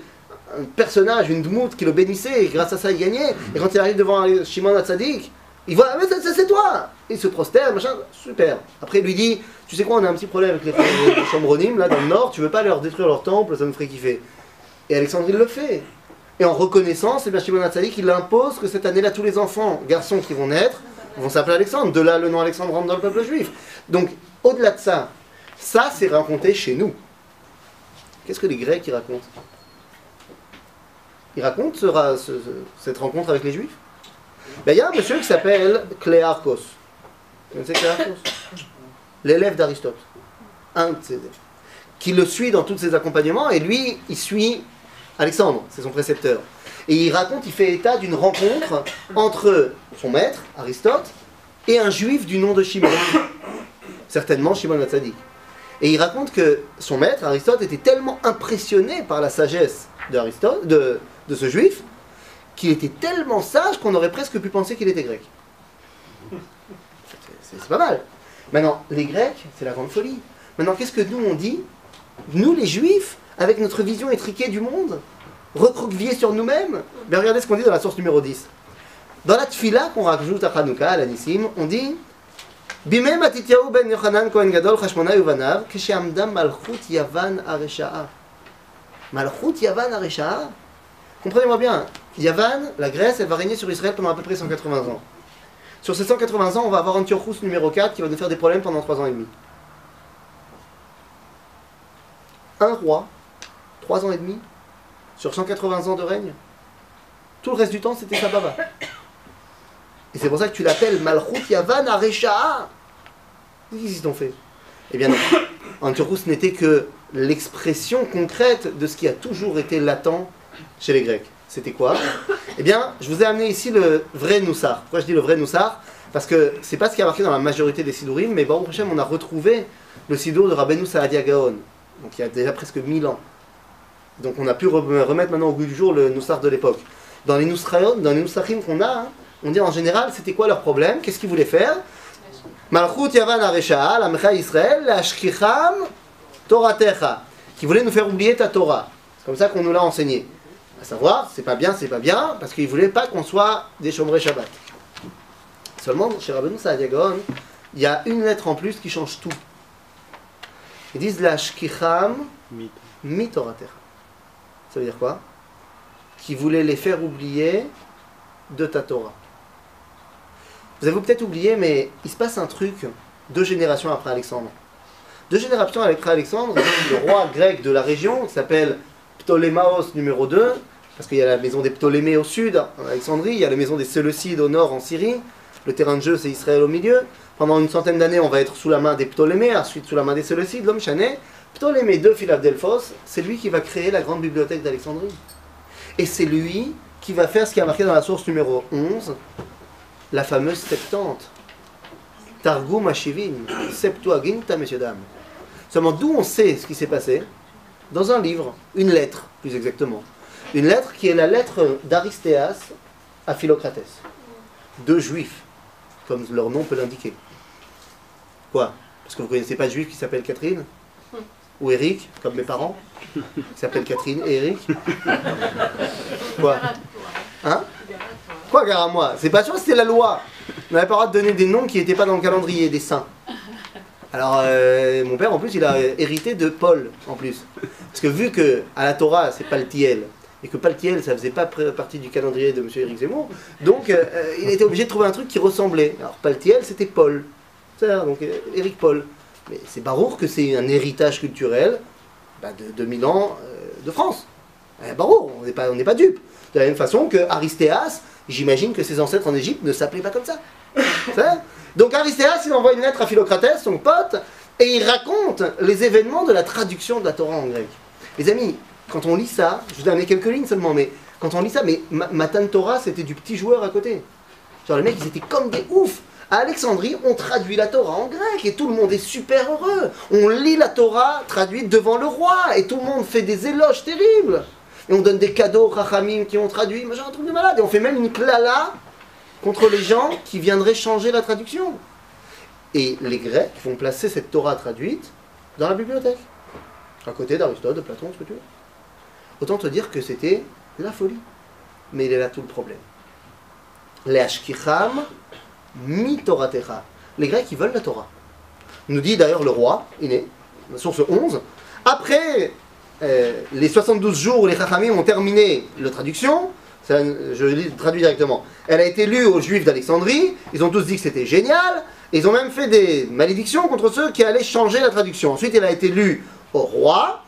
Speaker 1: un personnage, une dmout qui le bénissait, et grâce à ça il gagnait. Et quand il arrive devant Shimon HaTzadik, il voit, mais c'est toi! Il se prosterne, machin, super. Après il lui dit, tu sais quoi, on a un petit problème avec les Chambronim, là dans le nord, tu veux pas leur détruire leur temple, ça nous ferait kiffer. Et Alexandre il le fait. Et en reconnaissance, eh bien, Shimon HaTzadik il impose que cette année-là, tous les enfants, garçons qui vont naître, vont s'appeler Alexandre. De là, le nom Alexandre rentre dans le peuple juif. Donc, au-delà de ça, ça c'est raconté chez nous. Qu'est-ce que les Grecs ils racontent? Ils racontent cette rencontre avec les Juifs. Ben, il y a un monsieur qui s'appelle Cléarchos. Vous connaissez Cléarchos? L'élève d'Aristote. Un de ses élèves. Qui le suit dans tous ses accompagnements, et lui, il suit Alexandre, c'est son précepteur. Et il raconte, il fait état d'une rencontre entre son maître, Aristote, et un juif du nom de Shimon. Certainement Shimon HaTzadik. Et il raconte que son maître, Aristote, était tellement impressionné par la sagesse de ce juif, qu'il était tellement sage qu'on aurait presque pu penser qu'il était grec. C'est pas mal. Maintenant, les Grecs, c'est la grande folie. Maintenant, qu'est-ce que nous on dit? Nous les Juifs, avec notre vision étriquée du monde, recroquevillés sur nous-mêmes. Mais regardez ce qu'on dit dans la source numéro 10. Dans la tfila qu'on rajoute à Hanouka, à la Nissim, on dit Bimei Matityahu ben Yochanan Kohen Gadol Chashmonai Uvanav Kesheamda Malchut Yavan Aresha'a. Malchut Yavan Aresha'a. Comprenez-moi bien, Yavan, la Grèce, elle va régner sur Israël pendant à peu près 180 ans. Sur ces 180 ans, on va avoir Antiochus numéro 4 qui va nous faire des problèmes pendant 3 ans et demi. Un roi, 3 ans et demi, sur 180 ans de règne. Tout le reste du temps, c'était sa baba. Et c'est pour ça que tu l'appelles Malchut Yavan Aresha'a. Qu'est-ce qu'ils t'ont fait? Eh bien non. Antiochus n'était que l'expression concrète de ce qui a toujours été latent chez les Grecs. C'était quoi? Eh bien, je vous ai amené ici le vrai Noussar. Pourquoi je dis le vrai Noussar? Parce que c'est pas ce qui a marqué dans la majorité des Sidurim, mais Baruch Hashem, on a retrouvé le Sidur de Rabbeinu Saadia Gaon. Donc il y a déjà presque 1000 ans. Donc on a pu remettre maintenant au goût du jour le Noussar de l'époque. Dans les Noussachim qu'on a, on dit en général, c'était quoi leur problème? Qu'est-ce qu'ils voulaient faire? Malchut Yavan Aresha, la Mecha Israël, la Shkicham Toratecha, qui voulait nous faire oublier ta Torah. C'est comme ça qu'on nous l'a enseigné. À savoir, c'est pas bien, parce qu'il voulait pas qu'on soit des Shomrei Shabbat. Seulement, chez Rabbeinu Saadia Gaon, il y a une lettre en plus qui change tout. Ils disent la Shkicham Mitoratecha. Ça veut dire quoi? Qui voulait les faire oublier de ta Torah. Vous avez peut-être oublié, mais il se passe un truc 2 générations après Alexandre. 2 générations après Alexandre, le roi grec de la région, qui s'appelle Ptolémaos numéro 2, parce qu'il y a la maison des Ptolémées au sud, en Alexandrie, il y a la maison des Séleucides au nord, en Syrie. Le terrain de jeu, c'est Israël au milieu. Pendant une centaine d'années, on va être sous la main des Ptolémées, ensuite sous la main des Séleucides, l'homme chané. Ptolémée de Philadelphos, c'est lui qui va créer la grande bibliothèque d'Alexandrie. Et c'est lui qui va faire ce qui est marqué dans la source numéro 11, la fameuse Septante. Targum Hashivim, Septuaginta, messieurs, dames. Seulement, d'où on sait ce qui s'est passé? Dans un livre, une lettre, plus exactement. Une lettre qui est la lettre d'Aristéas à Philocrates. 2 juifs, comme leur nom peut l'indiquer. Quoi? Parce que vous ne connaissez pas de juif qui s'appelle Catherine? Ou Eric, comme mes parents, qui s'appellent Catherine et Eric? Quoi? Hein? Quoi, gare à moi? C'est pas sûr, c'était la loi. On n'avait pas le droit de donner des noms qui n'étaient pas dans le calendrier des saints. Alors, mon père, en plus, il a hérité de Paul, en plus. Parce que vu que à la Torah, c'est Paltiel, et que Paltiel, ça faisait pas partie du calendrier de M. Éric Zemmour, donc il était obligé de trouver un truc qui ressemblait. Alors, Paltiel, c'était Paul. C'est-à-dire, donc, Éric Paul. Mais c'est barour que c'est un héritage culturel de 2000 ans de France. Barour, on n'est pas dupes. De la même façon que Aristéas, j'imagine que ses ancêtres en Égypte ne s'appelaient pas comme ça. Donc Aristéas, il envoie une lettre à Philocrates, son pote, et il raconte les événements de la traduction de la Torah en grec. Les amis, quand on lit ça, je vous donne quelques lignes seulement, mais quand on lit ça, mais Matan Torah, c'était du petit joueur à côté. Genre les mecs, ils étaient comme des oufs. À Alexandrie, on traduit la Torah en grec et tout le monde est super heureux. On lit la Torah traduite devant le roi et tout le monde fait des éloges terribles. Et on donne des cadeaux aux Chachamim qui ont traduit, moi j'ai un truc de malade. Et on fait même une klala contre les gens qui viendraient changer la traduction. Et les Grecs vont placer cette Torah traduite dans la bibliothèque, à côté d'Aristote, de Platon, ce que tu veux. Autant te dire que c'était la folie. Mais il est là tout le problème. Les Ashkicham Mitoratecha. Les Grecs, ils veulent la Torah. Nous dit d'ailleurs le roi, Iné, source 11, après les 72 jours où les Chachamim ont terminé la traduction, ça, je traduis directement, elle a été lue aux Juifs d'Alexandrie, ils ont tous dit que c'était génial, et ils ont même fait des malédictions contre ceux qui allaient changer la traduction. Ensuite, elle a été lue au roi,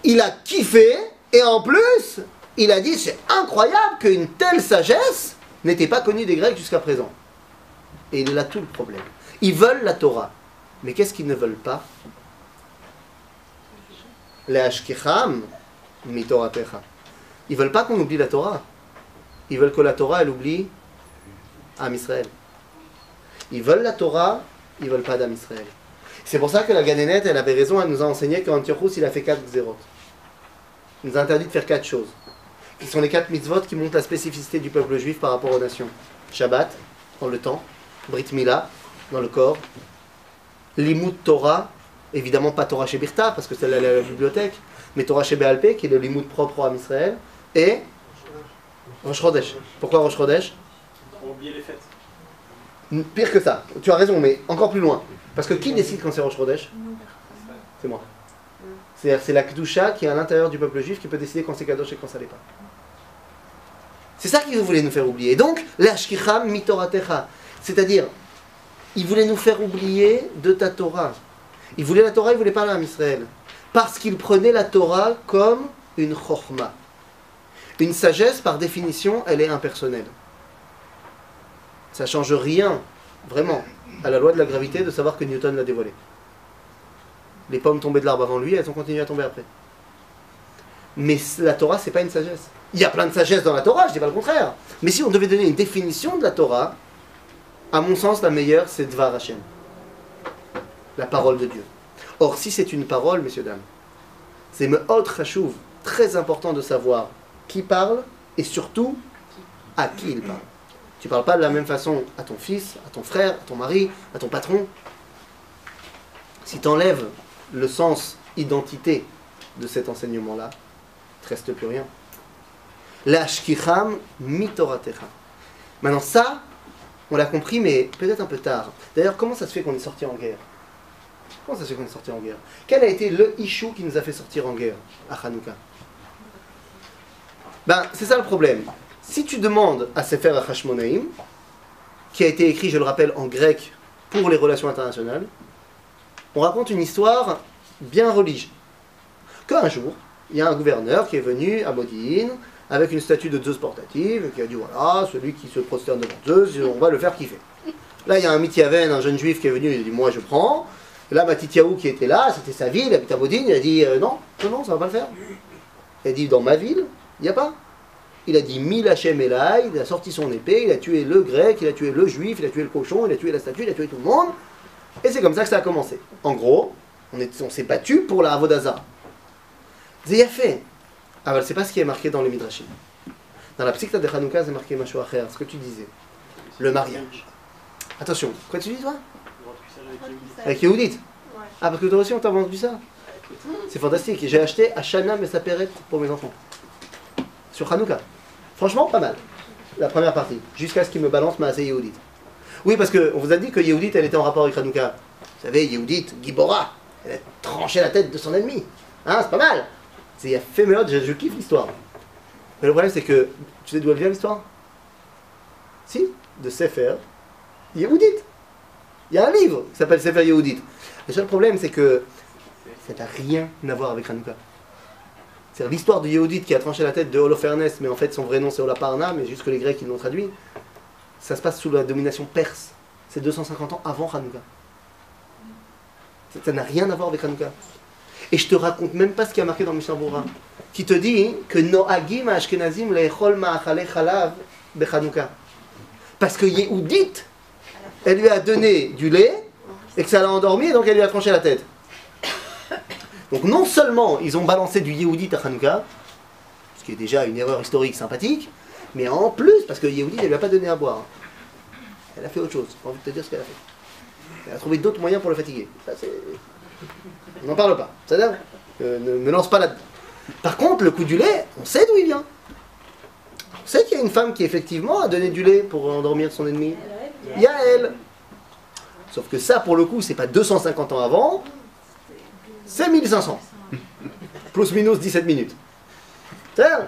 Speaker 1: il a kiffé, et en plus, il a dit, c'est incroyable qu'une telle sagesse n'était pas connue des Grecs jusqu'à présent. Et il est là tout le problème. Ils veulent la Torah. Mais qu'est-ce qu'ils ne veulent pas? Les Ashkicham Mitoratecha. Ils veulent pas qu'on oublie la Torah. Ils veulent que la Torah, elle oublie Am Israël. Ils veulent la Torah, ils veulent pas d'Am Israël. C'est pour ça que la Ganénette, elle avait raison, elle nous a enseigné qu'Antiochus, il a fait 4 xérot. Il nous a interdit de faire 4 choses. Qui sont les 4 mitzvot qui montrent la spécificité du peuple juif par rapport aux nations. Shabbat, dans le temps. Brit Mila, dans le corps. Limud Torah, évidemment pas Torah chez Birta, parce que c'est la bibliothèque, mais Torah chez Béalpé, qui est le limud propre à Israël, et Rosh Chodesh. Pourquoi Rosh Chodesh?
Speaker 3: Pour oublier les fêtes.
Speaker 1: Pire que ça, tu as raison, mais encore plus loin. Parce que qui décide quand c'est Rosh Chodesh? C'est moi. C'est-à-dire c'est la Kedusha qui est à l'intérieur du peuple juif qui peut décider quand c'est Kadosh et quand ça l'est pas. C'est ça qu'ils voulaient nous faire oublier. Donc, l'Ashkicham Mitoratecha. C'est-à-dire, ils voulaient nous faire oublier de ta Torah. Ils voulaient la Torah, ils voulaient parler à Israël. Parce qu'ils prenaient la Torah comme une chokhma. Une sagesse, par définition, elle est impersonnelle. Ça ne change rien, vraiment, à la loi de la gravité de savoir que Newton l'a dévoilé. Les pommes tombaient de l'arbre avant lui, elles ont continué à tomber après. Mais la Torah, c'est pas une sagesse. Il y a plein de sagesse dans la Torah, je dis pas le contraire. Mais si on devait donner une définition de la Torah, à mon sens, la meilleure, c'est Dvar Hashem. La parole de Dieu. Or, si c'est une parole, messieurs, dames, c'est Me'od Chashuv, très important de savoir qui parle et surtout à qui il parle. Tu parles pas de la même façon à ton fils, à ton frère, à ton mari, à ton patron. Si tu enlèves le sens identité de cet enseignement-là, il ne te reste plus rien. L'ashkicham mitoratecha. Maintenant ça, on l'a compris, mais peut-être un peu tard. D'ailleurs, comment ça se fait qu'on est sorti en guerre? Comment ça se fait qu'on est sorti en guerre? Quel a été le issue qui nous a fait sortir en guerre à Hanouka? Ben, c'est ça le problème. Si tu demandes à Sefer HaChashmonaïm, qui a été écrit, je le rappelle, en grec pour les relations internationales, on raconte une histoire bien religieuse. Qu'un jour, il y a un gouverneur qui est venu à Modi'in avec une statue de Zeus portative et qui a dit voilà, celui qui se prosterne devant Zeus, on va le faire kiffer. Là, il y a un Mityaven, un jeune juif qui est venu, il a dit moi je prends. Et là, Matityahu qui était là, c'était sa ville, il habite à Modi'in, il a dit non, ça va pas le faire. Il a dit dans ma ville, il n'y a pas. Il a dit Mil Hashem Elai, il a sorti son épée, il a tué le grec, il a tué le juif, il a tué le cochon, il a tué la statue, il a tué tout le monde. Et c'est comme ça que ça a commencé. En gros, on s'est battu pour la Avodazara. Zéyafé. Ah, ben, c'est pas ce qui est marqué dans les Midrashim. Dans la Psikta de Hanouka, c'est marqué Mashou Acher, ce que tu disais. Le mariage. Attention, quoi tu dis toi? Avec Yehudit.
Speaker 4: Ouais.
Speaker 1: Ah, parce que toi aussi on t'a vendu ça. C'est fantastique. J'ai acheté Hashana Mesaperet pour mes enfants. Sur Hanouka. Franchement, pas mal. La première partie. Jusqu'à ce qu'il me balance Maaseh Yehudit. Oui, parce qu'on vous a dit que Yehudit, elle était en rapport avec Hanouka. Vous savez, Yehudit, Gibora, elle a tranché la tête de son ennemi. Hein, c'est pas mal. Il y a fait mélode, je kiffe l'histoire. Mais le problème, c'est que, tu sais d'où elle vient l'histoire? Si, de Sefer Yehudit. Il y a un livre qui s'appelle Sefer Yehudit. Le seul problème, c'est que ça n'a rien à voir avec Hanouka. C'est l'histoire de Yehudit qui a tranché la tête de Holofernes, mais en fait son vrai nom c'est Holaparna, mais juste que les Grecs ils l'ont traduit. Ça se passe sous la domination perse. C'est 250 ans avant Hanouka. Ça n'a rien à voir avec Hanouka. Et je te raconte même pas ce qui a marqué dans Mishnah Berurah, qui te dit que Noagim Ashkenazim le'echol ma'achale chalav beChanouka. Parce que Yehudit, elle lui a donné du lait, et que ça l'a endormi, et donc elle lui a tranché la tête. Donc non seulement ils ont balancé du Yehudit à Hanouka, ce qui est déjà une erreur historique sympathique, mais en plus, parce que Yehudit, elle lui a pas donné à boire. Elle a fait autre chose, j'ai pas envie de te dire ce qu'elle a fait. Elle a trouvé d'autres moyens pour le fatiguer. Ça, on n'en parle pas, c'est-à-dire, ne me lance pas là-dedans. Par contre, le coup du lait, on sait d'où il vient. On sait qu'il y a une femme qui effectivement a donné du lait pour endormir son ennemi. Yael. Sauf que ça, pour le coup, c'est pas 250 ans avant, c'est 1500. Plus minus 17 minutes. C'est-à-dire,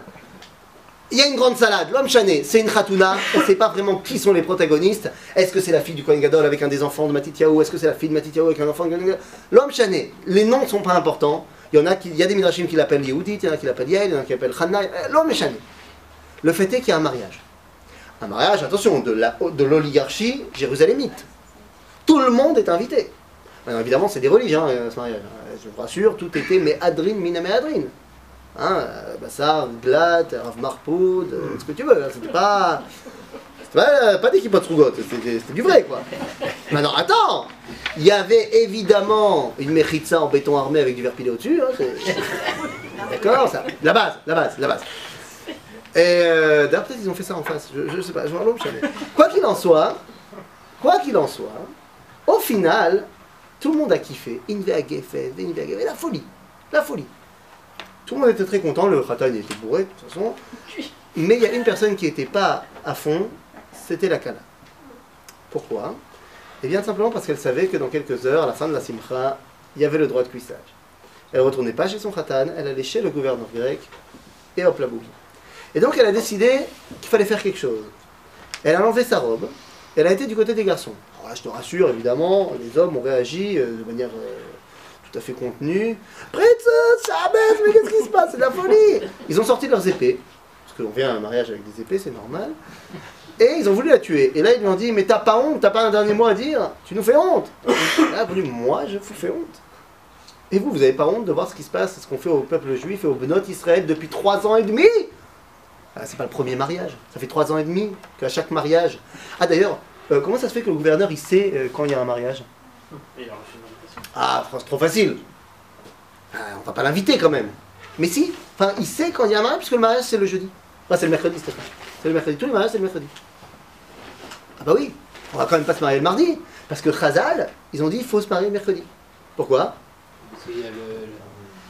Speaker 1: il y a une grande salade, l'homme chané, c'est une khatouna, on ne sait pas vraiment qui sont les protagonistes. Est-ce que c'est la fille du Kohen Gadol avec un des enfants de Matityahu? Est-ce que c'est la fille de Matityahu avec un enfant de Kohen Gadol? L'homme chané, les noms ne sont pas importants. Il y a des midrashim qui l'appellent Yehudit, il y en a qui l'appellent Yael, il y en a qui l'appellent Hanna. L'homme est chané. Le fait est qu'il y a un mariage. Un mariage, attention, de l'oligarchie jérusalémite. Tout le monde est invité. Alors, évidemment, c'est des religions, ce mariage. Je vous rassure, tout était Méhadrin, Mina Méhadrin. Hein, Bassar, Glat, Rav Marpoud, ce que tu veux. C'était pas des kibbutz rougot, c'était du vrai, quoi. Maintenant, attends, il y avait évidemment une mechitza en béton armé avec du verre pilé au-dessus. Hein, d'accord, ça. La base. Et d'ailleurs, peut-être ils ont fait ça en face. Je sais pas, je m'en jamais. Quoi qu'il en soit, au final, tout le monde a kiffé. La folie. Tout le monde était très content, le khatan était bourré de toute façon. Mais il y a une personne qui n'était pas à fond, c'était la Kala. Pourquoi? Eh bien simplement parce qu'elle savait que dans quelques heures, à la fin de la simcha, il y avait le droit de cuissage. Elle ne retournait pas chez son khatan, elle allait chez le gouverneur grec, et hop la bougie. Et donc elle a décidé qu'il fallait faire quelque chose. Elle a enlevé sa robe, elle a été du côté des garçons. Alors là, je te rassure, évidemment, les hommes ont réagi de manière tout à fait contenue. Princesse, Shabbat, mais qu'est-ce qui se passe? C'est de la folie! Ils ont sorti leurs épées, parce qu'on vient à un mariage avec des épées, c'est normal. Et ils ont voulu la tuer. Et là, ils lui ont dit, mais t'as pas honte, t'as pas un dernier mot à dire? Tu nous fais honte! Et là, elle a dit, moi, je vous fais honte. Et vous n'avez pas honte de voir ce qui se passe, ce qu'on fait au peuple juif et au Benot Israël depuis 3 ans et demi? Ah, c'est pas le premier mariage, ça fait 3 ans et demi qu'à chaque mariage. Ah d'ailleurs, comment ça se fait que le gouverneur il sait quand il y a un mariage? Ah, c'est trop facile. Ah, on va pas l'inviter quand même. Mais si, enfin, il sait quand il y a un mariage, puisque le mariage c'est le jeudi. Enfin, c'est le mercredi, Stéphane. C'est le mercredi, tous les mariages c'est le mercredi. Ah bah oui, on va quand même pas se marier le mardi. Parce que Chazal, ils ont dit il faut se marier le mercredi. Pourquoi?
Speaker 4: Parce qu'il y a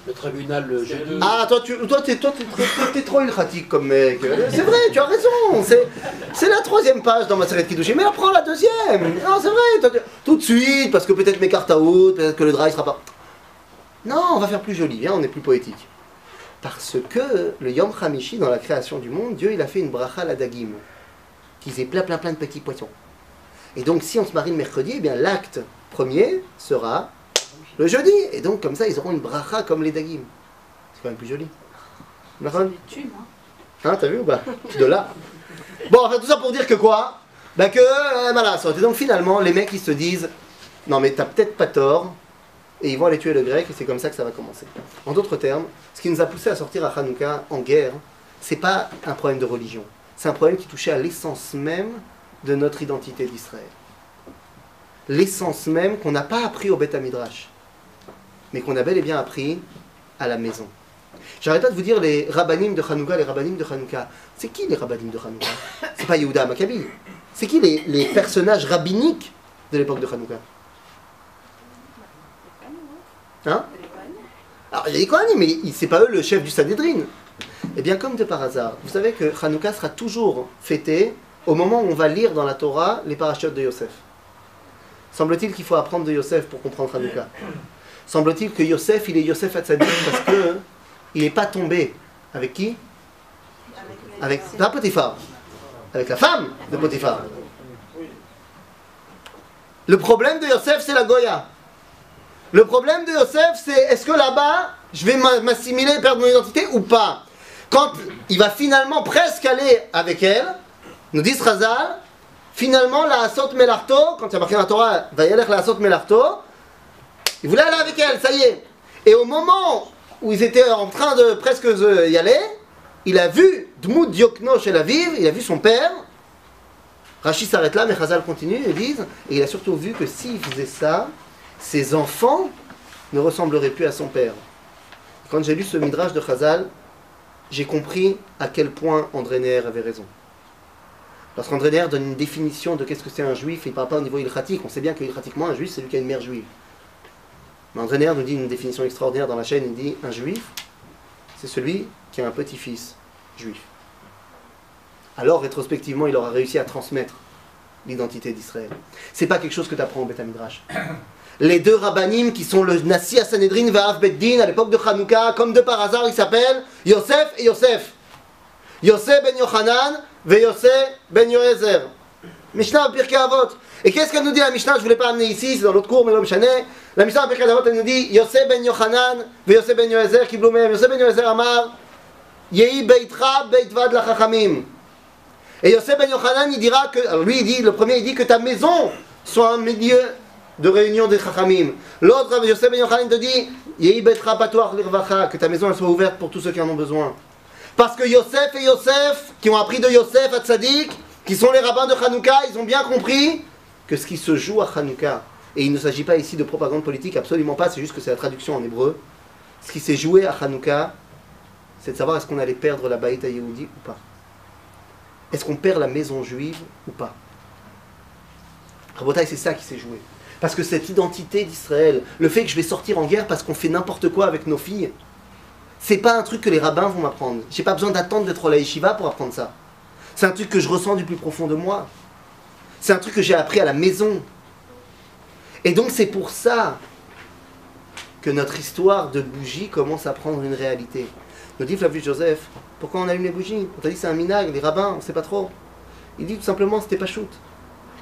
Speaker 4: le tribunal le jeudi.
Speaker 1: Ah, toi, t'es trop ultratique comme mec. C'est vrai, tu as raison. C'est la 3e page dans ma série de Kiddushin. Mais prends la 2e. Non, c'est vrai. Tout de suite, parce que peut-être mes cartes à out, peut-être que le dry sera pas. Non, on va faire plus joli, viens, on est plus poétique. Parce que le Yom Hamishi, dans la création du monde, Dieu il a fait une bracha à la dagim. Qu'ils aient plein de petits poissons. Et donc, si on se marie le mercredi, eh bien l'acte premier sera le jeudi. Et donc, comme ça, ils auront une bracha comme les dagim. C'est quand même plus joli. Hein, t'as vu ou pas? De là. Bon, enfin, tout ça pour dire que quoi? Ben que, voilà, ça. Et donc, finalement, les mecs, ils se disent, non, mais t'as peut-être pas tort. Et ils vont aller tuer le grec, et c'est comme ça que ça va commencer. En d'autres termes, ce qui nous a poussé à sortir à Hanouka en guerre, c'est pas un problème de religion. C'est un problème qui touchait à l'essence même de notre identité d'Israël. L'essence même qu'on n'a pas appris au Beth Midrash, mais qu'on a bel et bien appris à la maison. J'arrête pas de vous dire les rabbanim de Hanouka, les rabbanim de Hanouka. C'est qui les rabbanim de Hanouka? C'est pas Yehuda Maccabi. C'est qui les personnages rabbiniques de l'époque de Hanouka? Hein? Alors il y a des Kohanim, mais c'est pas eux le chef du Sanhedrin. Et bien comme de par hasard, vous savez que Hanouka sera toujours fêté au moment où on va lire dans la Torah les parachutes de Yosef. Semble-t-il qu'il faut apprendre de Yosef pour comprendre Hanouka. Semble-t-il que Yosef, il est Yosef Hatzadik parce que il n'est pas tombé avec qui? Avec pas Potiphar, avec la femme de Potiphar. Le problème de Yosef, c'est la Goya. Le problème de Yosef, c'est est-ce que là-bas, je vais m'assimiler, perdre mon identité ou pas? Quand il va finalement presque aller avec elle, nous dit Chazal, finalement, la Asot Melarto, quand il y a marqué dans la Torah, va y aller la Asot Melarto, il voulait aller avec elle, ça y est. Et au moment où ils étaient en train de presque y aller, il a vu Dmout Diokno chez la Vive, il a vu son père. Rashi s'arrête là, mais Chazal continue et disent, et il a surtout vu que s'il faisait ça, ses enfants ne ressembleraient plus à son père. Quand j'ai lu ce midrash de Chazal, j'ai compris à quel point André Neher avait raison. Parce qu'André Neher donne une définition de qu'est-ce que c'est un juif, et il ne parle pas au niveau ilchatique. On sait bien que ilchatiquement, un juif, c'est lui qui a une mère juive. Mais André Neher nous dit une définition extraordinaire dans la chaîne, il dit un juif, c'est celui qui a un petit-fils juif. Alors, rétrospectivement, il aura réussi à transmettre l'identité d'Israël. C'est pas quelque chose que tu apprends au Beth Midrash. Les deux rabbanim qui sont le Nassi à Sanhedrin Va'av Beddin à l'époque de Hanouka, comme de par hasard, ils s'appellent Yosef et Yosef. Yosef ben Yochanan ve Yosef ben Yoézer. Mishnah Pirkei Avot. Et qu'est-ce qu'elle nous dit la Mishnah? Je ne voulais pas amener ici, c'est dans l'autre cours, mais l'homme chané. La Mishnah Pirkei Avot, elle nous dit Yosef ben Yochanan ve Yosef ben Yoézer qui bloumem. Yosef ben Yoézer amar Yehi beitra beitvad la chachamim. Et Yosef ben Yochanan, il dira que, alors lui il dit, le premier il dit que ta maison soit un milieu de réunion des chachamim. L'autre, Yosef ben Yochanan te dit Yehi beitra patoar lirvacha, que ta maison elle soit ouverte pour tous ceux qui en ont besoin. Parce que Yosef et Yosef, qui ont appris de Yosef à Tzadik, qui sont les rabbins de Hanouka, ils ont bien compris que ce qui se joue à Hanouka, et il ne s'agit pas ici de propagande politique, absolument pas, c'est juste que c'est la traduction en hébreu. Ce qui s'est joué à Hanouka, c'est de savoir est-ce qu'on allait perdre la Baït à Yehudi ou pas. Est-ce qu'on perd la maison juive ou pas? Rabotai, c'est ça qui s'est joué. Parce que cette identité d'Israël, le fait que je vais sortir en guerre parce qu'on fait n'importe quoi avec nos filles, c'est pas un truc que les rabbins vont m'apprendre. J'ai pas besoin d'attendre d'être à la yeshiva pour apprendre ça. C'est un truc que je ressens du plus profond de moi. C'est un truc que j'ai appris à la maison. Et donc c'est pour ça que notre histoire de bougie commence à prendre une réalité. Nous dit Flavius Joseph, pourquoi on allume les bougies? On t'a dit c'est un minag, les rabbins, on sait pas trop. Il dit tout simplement c'était pas shoot.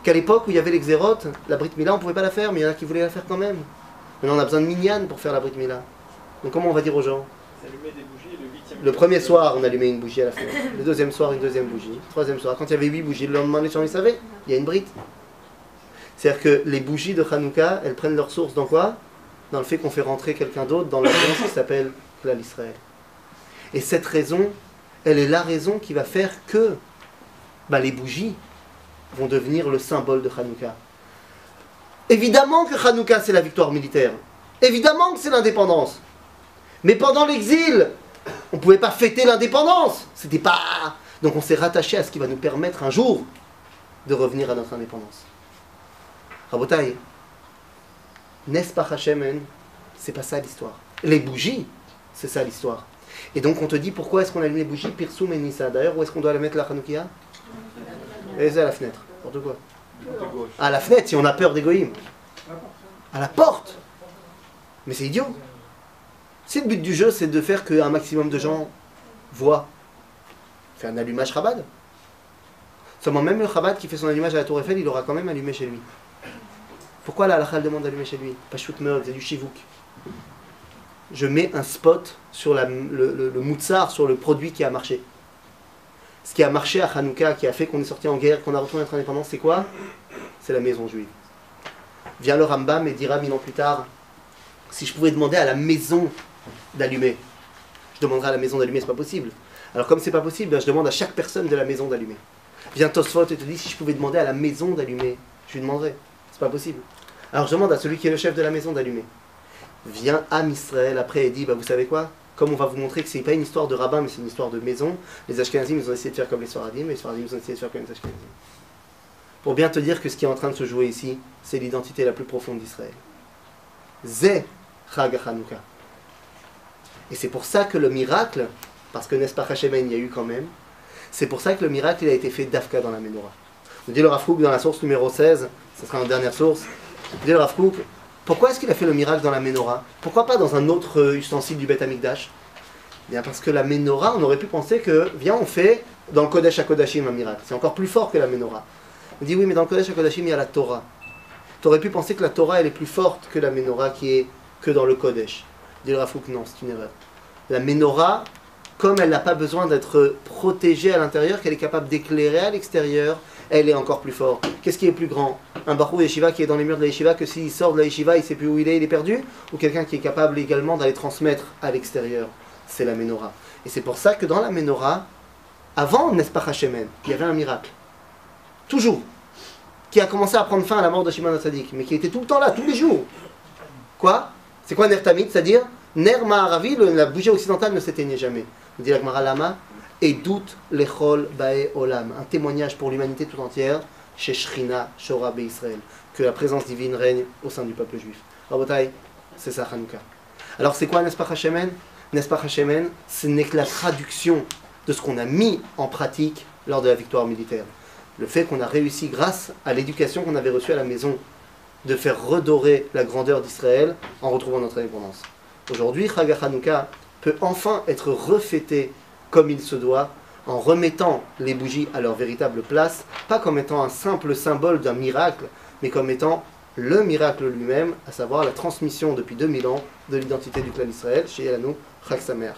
Speaker 1: Qu'à l'époque où il y avait l'exérote, la Brit Mila on pouvait pas la faire, mais il y en a qui voulaient la faire quand même. Maintenant on a besoin de minyan pour faire la Brit Mila. Donc comment on va dire aux gens?
Speaker 3: Des bougies,
Speaker 1: le premier soir on allumait une bougie à la fin. Le deuxième soir une deuxième bougie. Le troisième soir, quand il y avait 8 bougies, le lendemain les gens ils savaient, il y a une Brit. C'est-à-dire que les bougies de Hanouka, elles prennent leur source dans quoi? Dans le fait qu'on fait rentrer quelqu'un d'autre dans l'alliance qui s'appelle Klal Israël. Et cette raison, elle est la raison qui va faire que les bougies vont devenir le symbole de Hanouka. Évidemment que Hanouka c'est la victoire militaire. Évidemment que c'est l'indépendance. Mais pendant l'exil, on ne pouvait pas fêter l'indépendance. C'était pas... Donc on s'est rattaché à ce qui va nous permettre un jour de revenir à notre indépendance. Rabotai, n'est-ce pas Hachemen? C'est pas ça l'histoire. Les bougies, c'est ça l'histoire. Et donc on te dit pourquoi est-ce qu'on allume les bougies Pirsum et Nissa. D'ailleurs, où est-ce qu'on doit la mettre la Hanoukia? Et c'est à la fenêtre. N'importe quoi. À la fenêtre si on a peur des goïms. À la porte. Mais c'est idiot. Si le but du jeu c'est de faire qu'un maximum de gens voient, faire un allumage Chabad. Seulement même le Chabad qui fait son allumage à la Tour Eiffel, il aura quand même allumé chez lui. Pourquoi la halakha demande d'allumer chez lui? Pas shoot meurtre, c'est du shivouk. Je mets un spot sur le moutsar, sur le produit qui a marché. Ce qui a marché à Hanouka, qui a fait qu'on est sorti en guerre, qu'on a retourné notre indépendance, c'est quoi? C'est la maison juive. Vient le Rambam et dira 1000 ans plus tard, si je pouvais demander à la maison d'allumer, je demanderais à la maison d'allumer, c'est pas possible. Alors comme c'est pas possible, je demande à chaque personne de la maison d'allumer. Vient Tosfot et te dit, si je pouvais demander à la maison d'allumer, je lui demanderais. C'est pas possible. Alors je demande à celui qui est le chef de la maison d'allumer. Vient Am Israël après et dit, bah vous savez quoi? Comme on va vous montrer que c'est pas une histoire de rabbin, mais c'est une histoire de maison, les Ashkenazim ils ont essayé de faire comme les Sfaradim, et les Sfaradim ils ont essayé de faire comme les Ashkenazim. Pour bien te dire que ce qui est en train de se jouer ici, c'est l'identité la plus profonde d'Israël. Zeh Chag Hanouka. Et c'est pour ça que le miracle, parce que n'est-ce pas Hachemen, il y a eu quand même, c'est pour ça que le miracle il a été fait d'Afka dans la Ménorah. On dit le Rav Kook dans la source numéro 16, ce sera la dernière source, on dit le Rav Kook, pourquoi est-ce qu'il a fait le miracle dans la Ménorah? Pourquoi pas dans un autre ustensile du Beth Amikdash? Bien parce que la Ménorah, on aurait pu penser que, viens on fait dans le Kodesh HaKodashim un miracle, c'est encore plus fort que la Ménorah. On dit oui mais dans le Kodesh HaKodashim il y a la Torah. Tu aurais pu penser que la Torah elle est plus forte que la Ménorah qui est que dans le Kodesh. Dit le Rav Kook, non, c'est une erreur. La Ménorah, comme elle n'a pas besoin d'être protégée à l'intérieur, qu'elle est capable d'éclairer à l'extérieur, elle est encore plus forte. Qu'est-ce qui est plus grand? Un Bahou Yeshiva qui est dans les murs de la Yeshiva, que s'il sort de la Yeshiva, il ne sait plus où il est perdu? Ou quelqu'un qui est capable également d'aller transmettre à l'extérieur? C'est la Ménorah. Et c'est pour ça que dans la Ménorah, avant, n'est-ce pas Hachemen, il y avait un miracle. Toujours. Qui a commencé à prendre fin à la mort de Shimon HaTzadik, mais qui était tout le temps là, tous les jours. Quoi? C'est quoi Ner Tamid? C'est-à-dire, Ner Ma'aravi, la bougie occidentale ne s'éteignait jamais. On dit la Gemara Lama, et doute l'echol bae olam, un témoignage pour l'humanité tout entière, chez Shrina Shora Be Israël, que la présence divine règne au sein du peuple juif. Rabotai, c'est ça Hanouka. Alors c'est quoi Nespach Hachemen? Nespach Hachemen, ce n'est que la traduction de ce qu'on a mis en pratique lors de la victoire militaire. Le fait qu'on a réussi, grâce à l'éducation qu'on avait reçue à la maison, de faire redorer la grandeur d'Israël en retrouvant notre indépendance. Aujourd'hui, Chag HaChanouka peut enfin être refêté comme il se doit, en remettant les bougies à leur véritable place, pas comme étant un simple symbole d'un miracle, mais comme étant le miracle lui-même, à savoir la transmission depuis 2000 ans de l'identité du clan d'Israël, chez Yelanou, Chag Sameach.